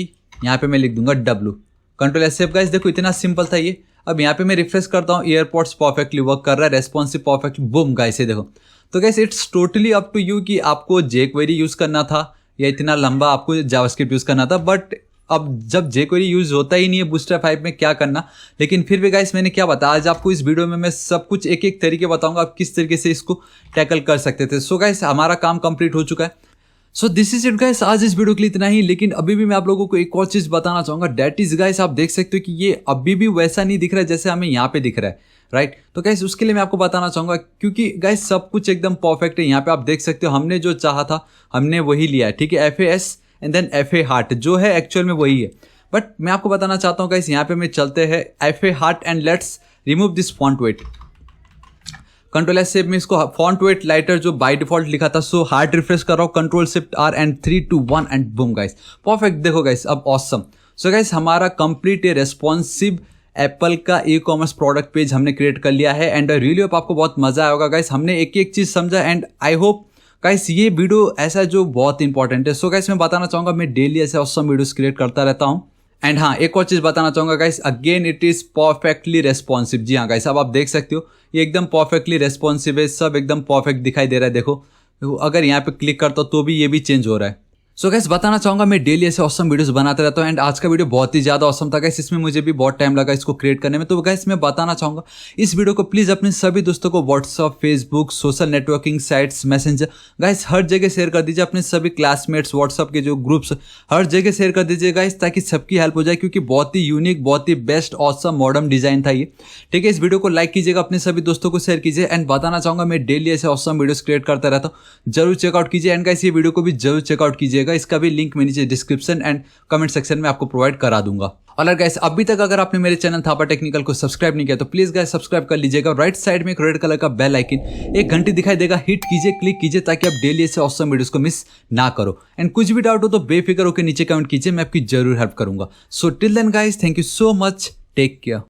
यहाँ पे मैं लिख दूंगा W, कंट्रोल एस से गाइस। देखो इतना सिंपल था ये। अब यहाँ पे मैं रिफ्रेश करता हूँ, एयरपोर्ट्स परफेक्टली वर्क कर रहा है, रेस्पॉन्सिव परफेक्ट, बूम गाइस ये देखो। तो guys it's totally up to you कि आपको जे क्वेरी यूज़ करना था या इतना लंबा आपको जावास्क्रिप्ट यूज़ करना था। बट अब जब जे क्वेरी यूज़ होता ही नहीं है बूटस्ट्रैप 5 में, क्या करना। लेकिन फिर भी गाइस मैंने क्या बताया, आज आपको इस वीडियो में मैं सब कुछ एक एक तरीके बताऊंगा आप किस तरीके से इसको टैकल कर सकते थे। सो गाइस हमारा काम कंप्लीट हो चुका है। So this is it guys, आज इस वीडियो के लिए इतना ही। लेकिन अभी भी मैं आप लोगों को एक और चीज़ बताना चाहूँगा, डेट इज गाइस आप देख सकते हो कि ये अभी भी वैसा नहीं दिख रहा है जैसे हमें यहाँ पे दिख रहा है, राइट। तो गाइस उसके लिए मैं आपको बताना चाहूँगा, क्योंकि गाइस सब कुछ एकदम परफेक्ट है। यहाँ पे आप देख सकते हो हमने जो चाहा था हमने वही लिया है, ठीक है। FAS and then FA heart जो है एक्चुअल में वही है। बट मैं आपको बताना चाहता हूँ गाइस, यहाँ पे मैं चलते हैं FA heart and let's remove this font weight. Control S से मैं इसको फॉन्ट वेट लाइटर जो बाय डिफॉल्ट लिखा था, सो हार्ड रिफ्रेश कर रहा हूँ, control shift R and 3 2 1 and boom guys perfect. देखो गाइस अब ऑसम। सो गाइस हमारा कंप्लीट रेस्पॉन्सिव एप्पल का ई कॉमर्स प्रोडक्ट पेज हमने क्रिएट कर लिया है। एंड आई रियली होप आपको बहुत मजा आया होगा गाइस, हमने एक एक चीज़ समझा। एंड आई होप गाइस ये वीडियो ऐसा जो बहुत इंपॉर्टेंट है। सो गाइस मैं बताना चाहूँगा मैं डेली ऐसे ऑसम वीडियोस क्रिएट करता रहता हूँ। एंड हाँ एक और चीज़ बताना चाहूँगा guys, again it is perfectly responsive. जी हाँ गाइस अब आप देख सकते हो ये एकदम परफेक्टली रेस्पॉन्सिव है, सब एकदम परफेक्ट दिखाई दे रहा है। देखो अगर यहाँ पे क्लिक करता हूँ तो भी ये भी चेंज हो रहा है। सो गैस बताना चाहूँगा मैं डेली ऐसे ऑसम वीडियोस बनाते रहता हूँ एंड आज का वीडियो बहुत ही ज़्यादा ऑसम था गैस। इसमें मुझे भी बहुत टाइम लगा इसको क्रिएट करने में। तो गैस मैं बताना चाहूँगा इस वीडियो को प्लीज़ अपने सभी दोस्तों को WhatsApp, Facebook, social networking sites, Messenger गैस हर जगह शेयर कर दीजिए। अपने सभी क्लासमेट्स, व्हाट्सअप के जो ग्रुप्स हर जगह शेयर कर दीजिए गैस, ताकि सबकी हेल्प हो जाए, क्योंकि बहुत ही यूनिक, बहुत ही बेस्ट ऑसम मॉडर्न डिज़ाइन था ये। ठीक है, इस वीडियो को लाइक कीजिएगा, अपने सभी दोस्तों को शेयर कीजिए एंड बताना चाहूँगा मैं डेली ऐसे ऑसम वीडियोस क्रिएट करता रहता हूँ, जरूर चेकआउट कीजिए एंड गाइस ये वीडियो को भी जरूर चेकआउट कीजिएगा। इसका भी लिंक मैं नीचे डिस्क्रिप्शन एंड कमेंट सेक्शन में आपको प्रोवाइड करा दूंगा। और गाइस अभी तक अगर आपने मेरे चैनल थापा टेक्निकल को सब्सक्राइब नहीं किया तो प्लीज गाइस सब्सक्राइब कर लीजिएगा। राइट साइड में एक रेड कलर का बेल आइकन, एक घंटी दिखाई देगा, हिट कीजिए, क्लिक कीजिए, ताकि आप डेली ऐसे ऑसम वीडियोस को मिस ना करो। एंड कुछ भी डाउट हो तो बेफिक्र होकर नीचे कमेंट कीजिए, मैं आपकी जरूर हेल्प करूंगा। So till then guys, thank you so much, take care.